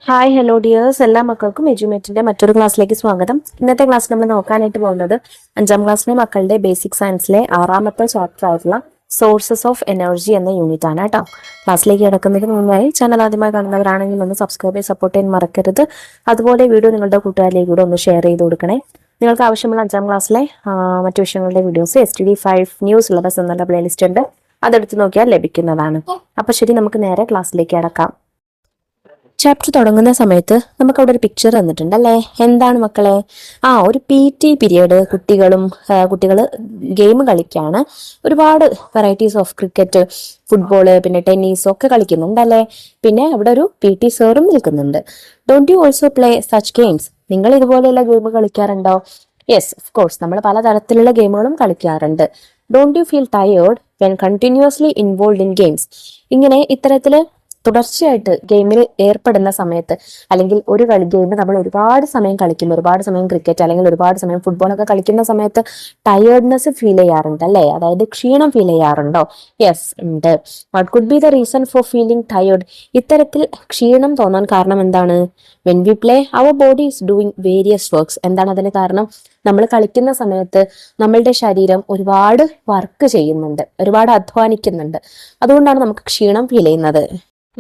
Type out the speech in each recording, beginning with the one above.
Hi hello dears, എല്ലാ മക്കൾക്കും എജ്യുമേറ്റിന്റെ മറ്റൊരു ക്ലാസ്സിലേക്ക് സ്വാഗതം. ഇന്നത്തെ ക്ലാസ് നമ്മൾ നോക്കാനായിട്ട് പോകുന്നത് 5ാം ക്ലാസ്സിലെ മക്കളുടെ ബേസിക് സയൻസിലെ 6ാമത്തെ ചാപ്റ്റർ ആയിട്ടുള്ള സോഴ്സസ് ഓഫ് എനർജി എന്ന യൂണിറ്റ് ആണ് കേട്ടോ. ക്ലാസ്സിലേക്ക് കിടക്കുന്നതിന് മുന്നായി ചാനൽ ആദ്യമായി കാണുന്നവരാണെങ്കിൽ ഒന്ന് സബ്സ്ക്രൈബ് ചെയ്ത് സപ്പോർട്ട് ചെയ്യാൻ മറക്കരുത്. അതുപോലെ വീഡിയോ നിങ്ങളുടെ കൂട്ടുകാരിലേക്ക് കൂടെ ഒന്ന് ഷെയർ ചെയ്ത് കൊടുക്കണേ. നിങ്ങൾക്ക് ആവശ്യമുള്ള 5ാം ക്ലാസ്സിലെ മറ്റു വിഷയങ്ങളുടെ വീഡിയോസ് STD5 ന്യൂസ് സിലബസ് എന്നുള്ള പ്ലേലിസ്റ്റ് ഉണ്ട്, അതെടുത്ത് നോക്കിയാൽ ലഭിക്കുന്നതാണ്. അപ്പൊ ശരി, നമുക്ക് നേരെ ക്ലാസ്സിലേക്ക് കിടക്കാം. ചാപ്റ്റർ തുടങ്ങുന്ന സമയത്ത് നമുക്ക് അവിടെ ഒരു പിക്ചർ തന്നിട്ടുണ്ട് അല്ലേ? എന്താണ് മക്കളെ? ഒരു PT പീരിയഡ്. കുട്ടികൾ ഗെയിം കളിക്കാണ്. ഒരുപാട് വെറൈറ്റീസ് ഓഫ് ക്രിക്കറ്റ്, ഫുട്ബോള്, പിന്നെ ടെന്നീസ് ഒക്കെ കളിക്കുന്നുണ്ടല്ലേ? പിന്നെ അവിടെ ഒരു PT സാറും നിൽക്കുന്നുണ്ട്. Don't you also play such games? നിങ്ങൾ ഇതുപോലെയുള്ള ഗെയിം കളിക്കാറുണ്ടോ? യെസ്, ഓഫ് കോഴ്സ്, നമ്മൾ പലതരത്തിലുള്ള ഗെയിമുകളും കളിക്കാറുണ്ട്. Don't you feel tired when continuously involve in games? ഇങ്ങനെ ഇത്തരത്തില് തുടർച്ചയായിട്ട് ഗെയിമിൽ ഏർപ്പെടുന്ന സമയത്ത്, അല്ലെങ്കിൽ ഒരു ഗെയിം നമ്മൾ ഒരുപാട് സമയം കളിക്കും, ഒരുപാട് സമയം ക്രിക്കറ്റ് അല്ലെങ്കിൽ ഒരുപാട് സമയം ഫുട്ബോൾ ഒക്കെ കളിക്കുന്ന സമയത്ത് ടയേർഡ്നെസ് ഫീൽ ചെയ്യാറുണ്ട് അല്ലേ? അതായത് ക്ഷീണം ഫീൽ ചെയ്യാറുണ്ടോ? യെസ്, ഉണ്ട്. What could be the reason for feeling tired? ഇത്തരത്തിൽ ക്ഷീണം തോന്നാൻ കാരണം എന്താണ്? When we play our body is doing various works. എന്താണ് അതിന് കാരണം? നമ്മൾ കളിക്കുന്ന സമയത്ത് നമ്മളുടെ ശരീരം ഒരുപാട് വർക്ക് ചെയ്യുന്നുണ്ട്, ഒരുപാട് അധ്വാനിക്കുന്നുണ്ട്. അതുകൊണ്ടാണ് നമുക്ക് ക്ഷീണം ഫീൽ ചെയ്യുന്നത്.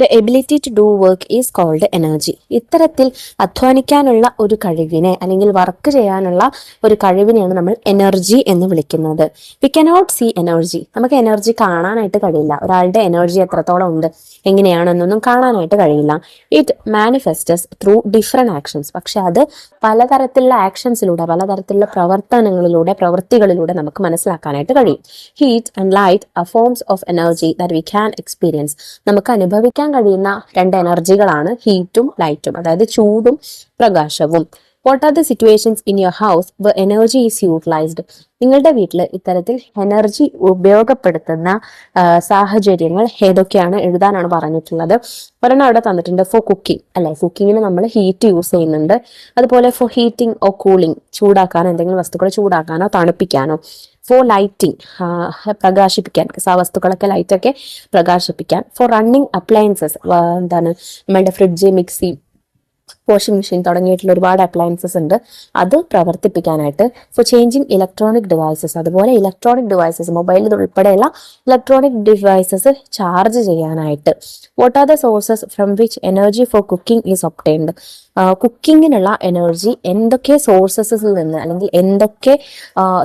The ability to do work is called energy. ഇത്തരത്തിൽ അധ്വാനിക്കാനുള്ള ഒരു കഴിവിനെ അല്ലെങ്കിൽ വർക്ക് ചെയ്യാനുള്ള ഒരു കഴിവിനെയാണ് നമ്മൾ എനർജി എന്ന് വിളിക്കുന്നത്. We cannot see energy. നമുക്ക് എനർജി കാണാനായിട്ട് കഴിയില്ല. ഒരാളുടെ എനർജി എത്രത്തോളം ഉണ്ട്, എങ്ങനെയാണെന്നൊന്നും കാണാനായിട്ട് കഴിയില്ല. It manifests through different actions. പക്ഷെ അത് പലതരത്തിലുള്ള ആക്ഷൻസിലൂടെ, പലതരത്തിലുള്ള പ്രവൃത്തികളിലൂടെ നമുക്ക് മനസ്സിലാക്കാനായിട്ട് കഴിയും. Heat and light are forms of energy that we can experience. നമുക്ക് അനുഭവിക്കാൻ കഴിയുന്ന രണ്ട് എനർജികളാണ് ഹീറ്റും ലൈറ്റും, അതായത് ചൂടും പ്രകാശവും. What are the situations in your house where energy is utilised? നിങ്ങളുടെ വീട്ടിൽ ഇത്തരത്തിൽ എനർജി ഉപയോഗപ്പെടുത്തുന്ന സാഹചര്യങ്ങൾ ഏതൊക്കെയാണ് എഴുതാനാണ് പറഞ്ഞിട്ടുള്ളത്. ഒരെണ്ണം അവിടെ തന്നിട്ടുണ്ട്, ഫോർ കുക്കിംഗ് അല്ലെ? കുക്കിങ്ങിന് നമ്മൾ ഹീറ്റ് യൂസ് ചെയ്യുന്നുണ്ട്. അതുപോലെ ഫോർ ഹീറ്റിംഗ് ഓർ കൂളിംഗ്, ചൂടാക്കാനോ എന്തെങ്കിലും വസ്തുക്കൾ ചൂടാക്കാനോ തണുപ്പിക്കാനോ. ഫോർ ലൈറ്റിംഗ്, പ്രകാശിപ്പിക്കാൻ, വസ്തുക്കളൊക്കെ ലൈറ്റൊക്കെ പ്രകാശിപ്പിക്കാൻ. ഫോർ റണ്ണിങ് അപ്ലയൻസസ്, എന്താണ് നമ്മളുടെ ഫ്രിഡ്ജ്, മിക്സി, വാഷിംഗ് മെഷീൻ തുടങ്ങിയിട്ടുള്ള ഒരുപാട് അപ്ലയൻസസ് ഉണ്ട്, അത് പ്രവർത്തിപ്പിക്കാനായിട്ട്. ഫോർ ചേഞ്ചിങ് ഇലക്ട്രോണിക് ഡിവൈസസ്, അതുപോലെ ഇലക്ട്രോണിക് ഡിവൈസസ്, മൊബൈലിൽ ഉൾപ്പെടെയുള്ള ഇലക്ട്രോണിക് ഡിവൈസസ് ചാർജ് ചെയ്യാനായിട്ട്. What are the sources from which energy for cooking is obtained? കുക്കിങ്ങിനുള്ള എനർജി എന്തൊക്കെ സോഴ്സസിൽ നിന്ന് അല്ലെങ്കിൽ എന്തൊക്കെ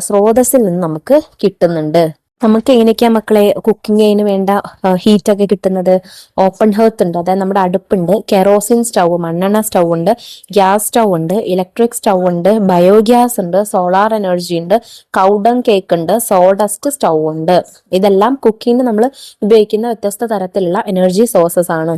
സ്രോതസ്സിൽ നിന്ന് നമുക്ക് കിട്ടുന്നുണ്ട്? നമുക്ക് എങ്ങനെയൊക്കെയാ മക്കളെ കുക്കിങ്ങിന് വേണ്ട ഹീറ്റൊക്കെ കിട്ടുന്നത്? ഓപ്പൺ ഹെർത്ത് ഉണ്ട്, അതായത് നമ്മുടെ അടുപ്പുണ്ട്. കെറോസിൻ സ്റ്റൗ, മണ്ണെണ്ണ സ്റ്റൗ ഉണ്ട്. ഗ്യാസ് സ്റ്റൗ ഉണ്ട്. ഇലക്ട്രിക് സ്റ്റൗ ഉണ്ട്. ബയോഗ്യാസ് ഉണ്ട്. സോളാർ എനർജി ഉണ്ട്. കൗഡങ് കേക്ക് ഉണ്ട്. സോഡസ്റ്റ് സ്റ്റൗ ഉണ്ട്. ഇതെല്ലാം കുക്കിങ്ങിന് നമ്മൾ ഉപയോഗിക്കുന്ന വ്യത്യസ്ത തരത്തിലുള്ള എനർജി സോഴ്സസ് ആണ്.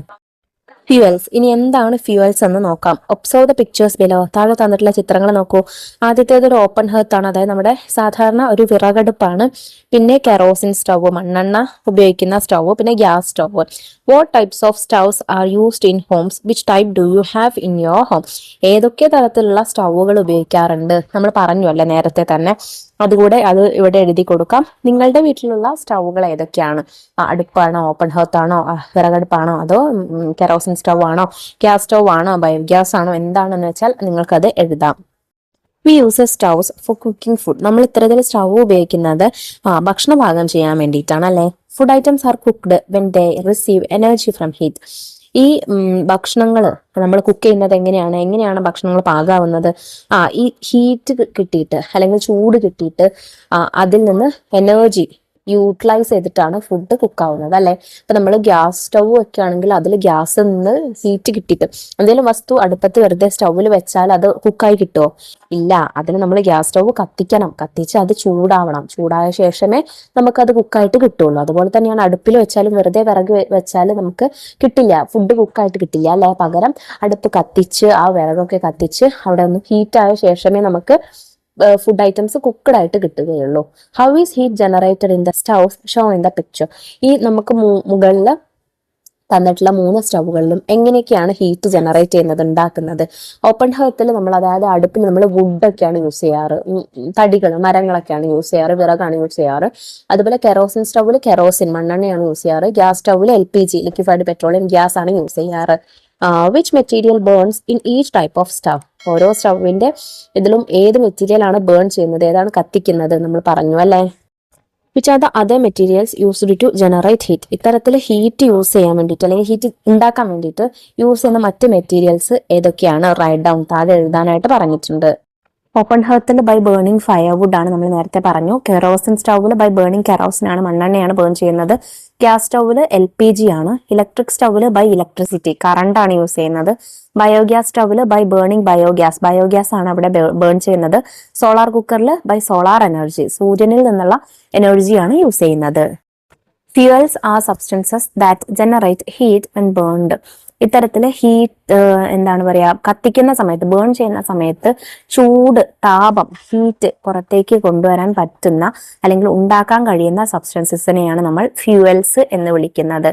ഫ്യൂവൽസ്. ഇനി എന്താണ് ഫ്യൂവൽസ് എന്ന് നോക്കാം. Observe the pictures below. താഴെ തന്നിട്ടുള്ള ചിത്രങ്ങൾ നോക്കൂ. ആദ്യത്തേത് ഒരു ഓപ്പൺ ഹെർത്ത് ആണ്, അതായത് നമ്മുടെ സാധാരണ ഒരു വിറകടുപ്പാണ്. പിന്നെ കെറോസിൻ സ്റ്റവ്, മണ്ണെണ്ണ ഉപയോഗിക്കുന്ന സ്റ്റവ്. പിന്നെ gas stove. What types of stoves are used in homes? Which type do you have in your home? ഏതൊക്കെ തരത്തിലുള്ള സ്റ്റവുകൾ ഉപയോഗിക്കാറുണ്ട്? നമ്മൾ പറഞ്ഞു അല്ലേ നേരത്തെ തന്നെ. അതുകൂടെ അത് ഇവിടെ എഴുതി കൊടുക്കാം. നിങ്ങളുടെ വീട്ടിലുള്ള സ്റ്റവുകൾ ഏതൊക്കെയാണ്? അടുപ്പാണോ, ഓപ്പൺ ഹെർത്ത് ആണോ, വിറകടുപ്പാണോ, അതോ കെറോസിൻ സ്റ്റവ് ആണോ, ഗ്യാസ് സ്റ്റവ് ആണോ, ബയോഗ്യാസ് ആണോ, എന്താണെന്ന് വെച്ചാൽ നിങ്ങൾക്കത് എഴുതാം. We use stoves four cooking food. നമ്മൾ ഇത്തരത്തിൽ സ്റ്റവ് ഉപയോഗിക്കുന്നത് ഭക്ഷണം പാകം ചെയ്യാൻ വേണ്ടിയിട്ടാണ് അല്ലെ? Food items are cooked when they receive energy from heat. ഈ ഭക്ഷണങ്ങൾ നമ്മൾ കുക്ക് ചെയ്യുന്നത് എങ്ങനെയാണ് ഭക്ഷണങ്ങൾ പാകാവുന്നത്? ഈ ഹീറ്റ് കിട്ടിയിട്ട് അല്ലെങ്കിൽ ചൂട് കിട്ടിയിട്ട് അതിൽ നിന്ന് എനർജി യൂട്ടിലൈസ് ചെയ്തിട്ടാണ് ഫുഡ് കുക്കാവുന്നത് അല്ലെ? ഇപ്പൊ നമ്മൾ ഗ്യാസ് സ്റ്റവ് വെക്കുകയാണെങ്കിൽ അതിൽ ഗ്യാസിൽ നിന്ന് ഹീറ്റ് കിട്ടിയിട്ട് എന്തെങ്കിലും വസ്തു അടുപ്പത്ത് വെറുതെ സ്റ്റൗവിൽ വെച്ചാൽ അത് കുക്കായി കിട്ടുമോ? ഇല്ല. അതിന് നമ്മൾ ഗ്യാസ് സ്റ്റവ് കത്തിക്കണം, കത്തിച്ച് അത് ചൂടാവണം. ചൂടായ ശേഷമേ നമുക്കത് കുക്കായിട്ട് കിട്ടുള്ളൂ. അതുപോലെ തന്നെയാണ് അടുപ്പിൽ വെച്ചാലും വെറുതെ വിറക് വെച്ചാൽ നമുക്ക് കിട്ടില്ല, ഫുഡ് കുക്കായിട്ട് കിട്ടില്ല അല്ലെ? പകരം അടുപ്പ് കത്തിച്ച് ആ വിറകൊക്കെ കത്തിച്ച് അവിടെ ഒന്ന് ഹീറ്റായ ശേഷമേ നമുക്ക് ഫുഡ് ഐറ്റംസ് കുക്ക്ഡ് ആയിട്ട് കിട്ടുകയുള്ളൂ. How is heat generated in the stoves show in the picture? ഈ നമുക്ക് മുകളിൽ തന്നിട്ടുള്ള 3 സ്റ്റവുകളിലും എങ്ങനെയൊക്കെയാണ് ഹീറ്റ് ജനറേറ്റ് ചെയ്യുന്നത്, ഉണ്ടാക്കുന്നത്? ഓപ്പൺ ഹെർത്തിൽ നമ്മൾ, അതായത് അടുപ്പിൽ നമ്മൾ വുഡൊക്കെയാണ് യൂസ് ചെയ്യാറ്, മരങ്ങളൊക്കെയാണ് യൂസ് ചെയ്യാറ്, വിറകാണ് യൂസ് ചെയ്യാറ്. അതുപോലെ കെറോസിൻ സ്റ്റവിൽ കെറോസിൻ, മണ്ണെണ്ണയാണ് യൂസ് ചെയ്യാറ്. ഗ്യാസ് സ്റ്റവിൽ LPG, ലിക്വിഫൈഡ് പെട്രോളിയം ഗ്യാസ് ആണ് യൂസ് ചെയ്യാറ്. Which material burns in each type of stove? ഓരോ സ്റ്റവിന്റെ ഇതിലും ഏത് മെറ്റീരിയൽ ആണ് ബേൺ ചെയ്യുന്നത്, ഏതാണ് കത്തിക്കുന്നത് നമ്മൾ പറഞ്ഞു അല്ലേ. Which are the other materials used to generate heat? ഇത്തരത്തിൽ ഹീറ്റ് യൂസ് ചെയ്യാൻ വേണ്ടിയിട്ട് അല്ലെങ്കിൽ ഹീറ്റ് ഉണ്ടാക്കാൻ വേണ്ടിയിട്ട് യൂസ് ചെയ്യുന്ന മറ്റ് മെറ്റീരിയൽസ് ഏതൊക്കെയാണ്? റൈറ്റ് ഡൗൺ, താഴെ എഴുതാനായിട്ട് പറഞ്ഞിട്ടുണ്ട്. ഓപ്പൺ ഹെർത്തിൽ ബൈ ബേണിംഗ് ഫയർവുഡ് ആണ് നമ്മൾ നേരത്തെ പറഞ്ഞു. കെറോസിൻ സ്റ്റൗവിൽ ബൈ ബേണിംഗ് കെറോസിൻ ആണ്, മണ്ണെണ്ണയാണ് ബേൺ ചെയ്യുന്നത്. ഗ്യാസ് സ്റ്റൗവിൽ LPG ആണ്. ഇലക്ട്രിക് സ്റ്റൗവിൽ ബൈ ഇലക്ട്രിസിറ്റി, കറണ്ട് ആണ് യൂസ് ചെയ്യുന്നത്. ബയോഗ്യാസ് സ്റ്റൗവിൽ ബൈ ബേണിംഗ് ബയോഗ്യാസ്, ബയോഗ്യാസ് ആണ് അവിടെ ബേൺ ചെയ്യുന്നത്. സോളാർ കുക്കറിൽ ബൈ സോളാർ എനർജി, സൂര്യനിൽ നിന്നുള്ള എനർജിയാണ് യൂസ് ചെയ്യുന്നത്. Fuels are substances that generate heat and burned. ഇത്തരത്തില് ഹീറ്റ് എന്താണ് പറയാ, കത്തിക്കുന്ന സമയത്ത് ബേൺ ചെയ്യുന്ന സമയത്ത് ചൂട്, താപം, ഹീറ്റ് പുറത്തേക്ക് കൊണ്ടുവരാൻ പറ്റുന്ന അല്ലെങ്കിൽ ഉണ്ടാക്കാൻ കഴിയുന്ന സബ്സ്റ്റൻസസിനെയാണ് നമ്മൾ ഫ്യൂവൽസ് എന്ന് വിളിക്കുന്നത്.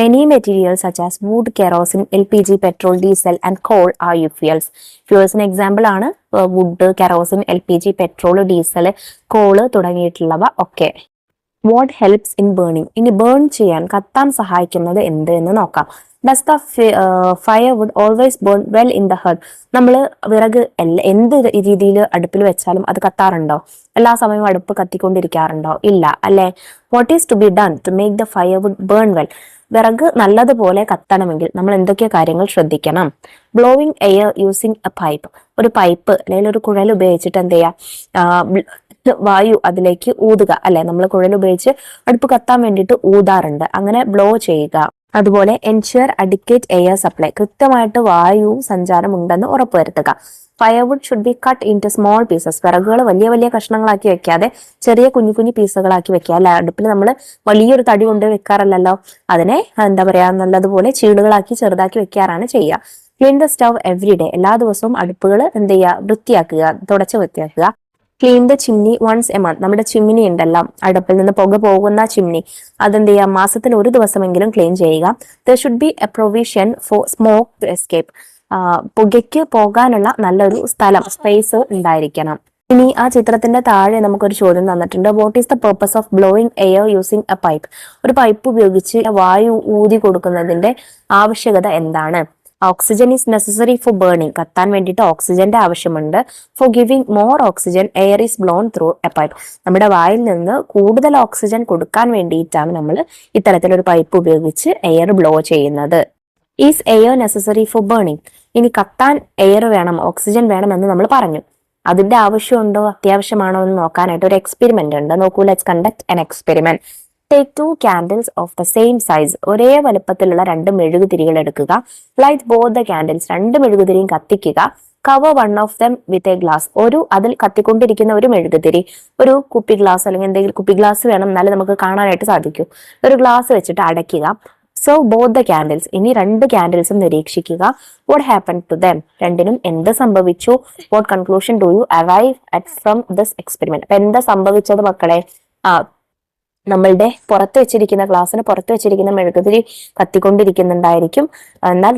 Many materials such as wood, kerosene, LPG, petrol, diesel and coal are fuels. ഫ്യൂവൽസിന് എക്സാമ്പിൾ ആണ് wood, kerosene, LPG, petrol, diesel, coal തുടങ്ങിയിട്ടുള്ളവ ഒക്കെ. What helps in burning? ഇനി ബേൺ ചെയ്യാൻ, കത്താൻ സഹായിക്കുന്നത് എന്ത് എന്ന് നോക്കാം. Does the fire would always burn well in the hearth? നമ്മൾ വിറക് എന്ത് രീതിയിൽ അടുപ്പിൽ വെച്ചാലും അത് കത്താറുണ്ടോ? എല്ലാ സമയവും അടുപ്പ് കത്തിക്കൊണ്ടിരിക്കാറുണ്ടോ? ഇല്ല അല്ലെ. What is to be done to make the fire wood burn well? വിറക് നല്ലതുപോലെ കത്തണമെങ്കിൽ നമ്മൾ എന്തൊക്കെ കാര്യങ്ങൾ ശ്രദ്ധിക്കണം? Blowing air using a pipe. ഒരു പൈപ്പ് അല്ലെങ്കിൽ ഒരു കുഴൽ ഉപയോഗിച്ചിട്ട് എന്ത് ചെയ്യാം, വായു അതിലേക്ക് ഊതുക അല്ലെ. നമ്മൾ കുഴൽ ഉപയോഗിച്ച് അടുപ്പ് കത്താൻ വേണ്ടിയിട്ട് ഊതാറുണ്ട്, അങ്ങനെ ബ്ലോ ചെയ്യുക. അതുപോലെ എൻഷുർ അഡിക്വേറ്റ് എയർ സപ്ലൈ, കൃത്യമായിട്ട് വായു സഞ്ചാരം ഉണ്ടെന്ന് ഉറപ്പുവരുത്തുക. Firewood should be cut into small pieces. വിറകുകൾ വലിയ വലിയ കഷ്ണങ്ങളാക്കി വെക്കാതെ ചെറിയ കുഞ്ഞു കുഞ്ഞു പീസുകളാക്കി വെക്കുക അല്ലെ. അടുപ്പിൽ നമ്മൾ വലിയൊരു തടി കൊണ്ട് വെക്കാറില്ലല്ലോ, അതിനെ എന്താ പറയാ, നല്ലതുപോലെ ചീളുകളാക്കി ചെറുതാക്കി വെക്കാറാണ് ചെയ്യുക. Clean the stove every day. എല്ലാ ദിവസവും അടുപ്പുകൾ എന്ത് ചെയ്യുക, വൃത്തിയാക്കുക, തുടച്ച് വൃത്തിയാക്കുക. Clean the chimney once a month. നമ്മുടെ ചിമ്മിനി ഉണ്ടല്ലോ, അടുപ്പിൽ നിന്ന് പുക പോകുന്ന ചിമ്നി, അതെന്ത് ചെയ്യാം, മാസത്തിൽ ഒരു ദിവസമെങ്കിലും ക്ലീൻ ചെയ്യുക. There should be a provision for smoke to escape. പുകയ്ക്ക് പോകാനുള്ള നല്ലൊരു സ്ഥലം, സ്പേസ് ഉണ്ടായിരിക്കണം. ഇനി ആ ചിത്രത്തിന്റെ താഴെ നമുക്കൊരു ചോദ്യം തന്നിട്ടുണ്ട്. What is the purpose of blowing air using a pipe? ഒരു പൈപ്പ് ഉപയോഗിച്ച് വായു ഊതി കൊടുക്കുന്നതിന്റെ ആവശ്യകത എന്താണ്? Oxygen is necessary for burning. കത്താൻ വേണ്ടിയിട്ട് ഓക്സിജന്റെ ആവശ്യമുണ്ട്. For giving more oxygen air is blown through a pipe. നമ്മുടെ വായിൽ നിന്ന് കൂടുതൽ ഓക്സിജൻ കൊടുക്കാൻ വേണ്ടിയിട്ടാണ് നമ്മൾ ഇത്തരത്തിലൊരു പൈപ്പ് ഉപയോഗിച്ച് എയർ ബ്ലോ ചെയ്യുന്നത്. Is air necessary for burning? ഇനി കത്താൻ എയർ വേണം, ഓക്സിജൻ വേണമെന്ന് നമ്മൾ പറഞ്ഞു. അതിന്റെ ആവശ്യമുണ്ടോ, അത്യാവശ്യമാണോ എന്ന് നോക്കാനായിട്ട് ഒരു എക്സ്പെരിമെന്റ് ഉണ്ട്. നോക്കൂ, let's conduct an experiment. Take 2 candles of the same size. ഒരേ വലുപ്പത്തിലുള്ള 2 മെഴുകുതിരികൾ എടുക്കുക. Light both the candles. 2 മെഴുകുതിരിയും കത്തിക്കുക. Cover one of them with a glass. അതിൽ കത്തിക്കൊണ്ടിരിക്കുന്ന ഒരു മെഴുകുതിരി ഒരു കുപ്പി ഗ്ലാസ് അല്ലെങ്കിൽ എന്തെങ്കിലും കുപ്പി ഗ്ലാസ് വേണം, എന്നാലും നമുക്ക് കാണാനായിട്ട് സാധിക്കും. ഒരു ഗ്ലാസ് വെച്ചിട്ട് അടയ്ക്കുക. So both the candles. ഇനി 2 ക്യാൻഡിൽസും നിരീക്ഷിക്കുക. What happen to them? രണ്ടിനും എന്ത് സംഭവിച്ചു? What conclusion do you arrive at from this experiment? അപ്പൊ എന്താ സംഭവിച്ചത് മക്കളെ? നമ്മളുടെ പുറത്ത് വെച്ചിരിക്കുന്ന ഗ്ലാസ്സിന് പുറത്ത് വെച്ചിരിക്കുന്ന മെഴുകുതിരി കത്തിക്കൊണ്ടിരിക്കുന്നുണ്ടായിരിക്കും, എന്നാൽ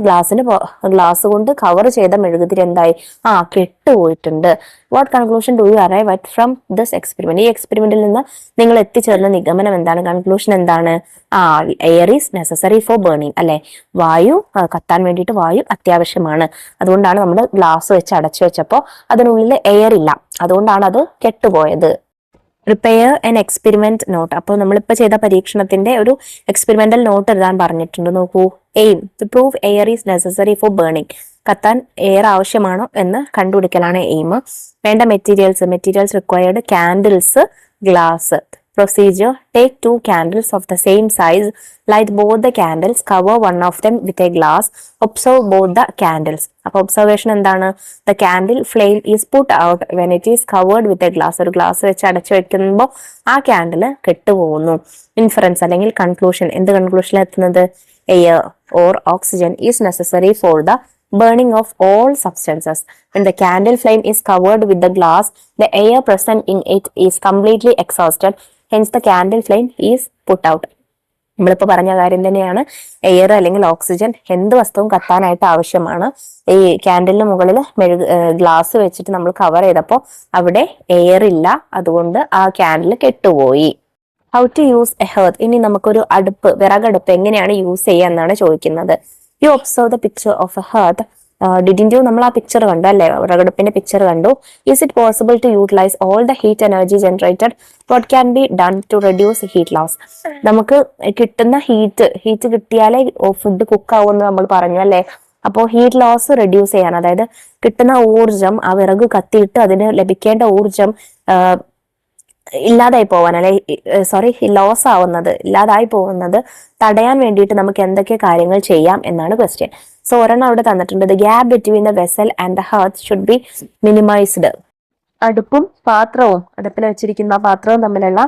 ഗ്ലാസ് കൊണ്ട് കവർ ചെയ്ത മെഴുകുതിരി എന്തായി? കെട്ടുപോയിട്ടുണ്ട്. What conclusion do you arrive at from this experiment? ഈ എക്സ്പെരിമെന്റിൽ നിന്ന് നിങ്ങൾ എത്തിച്ചേർന്ന നിഗമനം എന്താണ്? കൺക്ലൂഷൻ എന്താണ്? Air is necessary for burning അല്ലെ. വായു കത്താൻ വേണ്ടിയിട്ട് വായു അത്യാവശ്യമാണ്. അതുകൊണ്ടാണ് നമ്മൾ ഗ്ലാസ് വെച്ച് അടച്ചു വെച്ചപ്പോൾ അതിനുള്ളിൽ എയർ ഇല്ല, അതുകൊണ്ടാണ് അത് കെട്ടുപോയത്. Prepare an experiment note. അപ്പോൾ നമ്മളിപ്പോൾ ചെയ്ത പരീക്ഷണത്തിന്റെ ഒരു എക്സ്പെരിമെന്റൽ നോട്ട് എഴുതാൻ പറഞ്ഞിട്ടുണ്ട്. നോക്കൂ, aim to prove air is necessary for burning. കത്താൻ എയർ ആവശ്യമാണോ എന്ന് കണ്ടുപിടിക്കലാണ് എയിം. വേണ്ട materials required candles, glass. Procedure: take 2 candles of the same size, light both the candles, cover one of them with a glass, observe both the candles. അപ്പോൾ observation എന്താണ്? The candle flame is put out when it is covered with a glass. ഒരു glass വെച്ച് അടച്ചു വെക്കുമ്പോൾ ആ candle കെട്ടുപോകുന്നു. Inference അല്ലെങ്കിൽ conclusion. എന്ത് കൺക്ലൂഷനിൽ എത്തുന്നത്? Air or oxygen is necessary for the burning of all substances. When the candle flame is covered with the glass, the air present in it is completely exhausted. Hence the candle flame is put out. നമ്മളിപ്പോൾ പറഞ്ഞ കാര്യം തന്നെയാണ്. Air അല്ലെങ്കിൽ oxygen എന്ത് വസ്തുവും കത്താനായിട്ട് ആവശ്യമാണ്. ഈ ക്യാൻഡിലിന് മുകളിൽ ഗ്ലാസ് വെച്ചിട്ട് നമ്മൾ കവർ ചെയ്തപ്പോൾ അവിടെ എയർ ഇല്ല, അതുകൊണ്ട് ആ ക്യാൻഡിൽ കെട്ടുപോയി. How to use a hearth. ഇനി നമുക്കൊരു വിറകടുപ്പ് എങ്ങനെയാണ് യൂസ് ചെയ്യുക എന്നാണ് ചോദിക്കുന്നത്. You observe the picture of a hearth. Didn't you നമ്മൾ ആ പിക്ചർ കണ്ടു അല്ലേ, വിറകടുപ്പിന്റെ പിക്ചർ കണ്ടു. Is it possible to utilise all the heat energy generated? What can be done to reduce heat loss? നമുക്ക് കിട്ടുന്ന ഹീറ്റ് കിട്ടിയാലേ ഫുഡ് കുക്ക് ആവുമെന്ന് നമ്മൾ പറഞ്ഞു അല്ലേ. അപ്പോൾ ഹീറ്റ് ലോസ് റെഡ്യൂസ് ചെയ്യാൻ, അതായത് കിട്ടുന്ന ഊർജം, ആ വിറക് കത്തിയിട്ട് അതിന് ലഭിക്കേണ്ട ഊർജം ഇല്ലാതായി പോവാൻ, അല്ലെ ലോസ് ആവുന്നത്, ഇല്ലാതായി പോകുന്നത് തടയാൻ വേണ്ടിയിട്ട് നമുക്ക് എന്തൊക്കെ കാര്യങ്ങൾ ചെയ്യാം എന്നാണ് ക്വസ്റ്റ്യൻ. സോ ഒരെണ്ണം അവിടെ തന്നിട്ടുണ്ട്. The gap between the vessel and the hearth should be minimised. അടുപ്പും പാത്രവും, അടുപ്പിൽ വെച്ചിരിക്കുന്ന പാത്രവും തമ്മിലുള്ള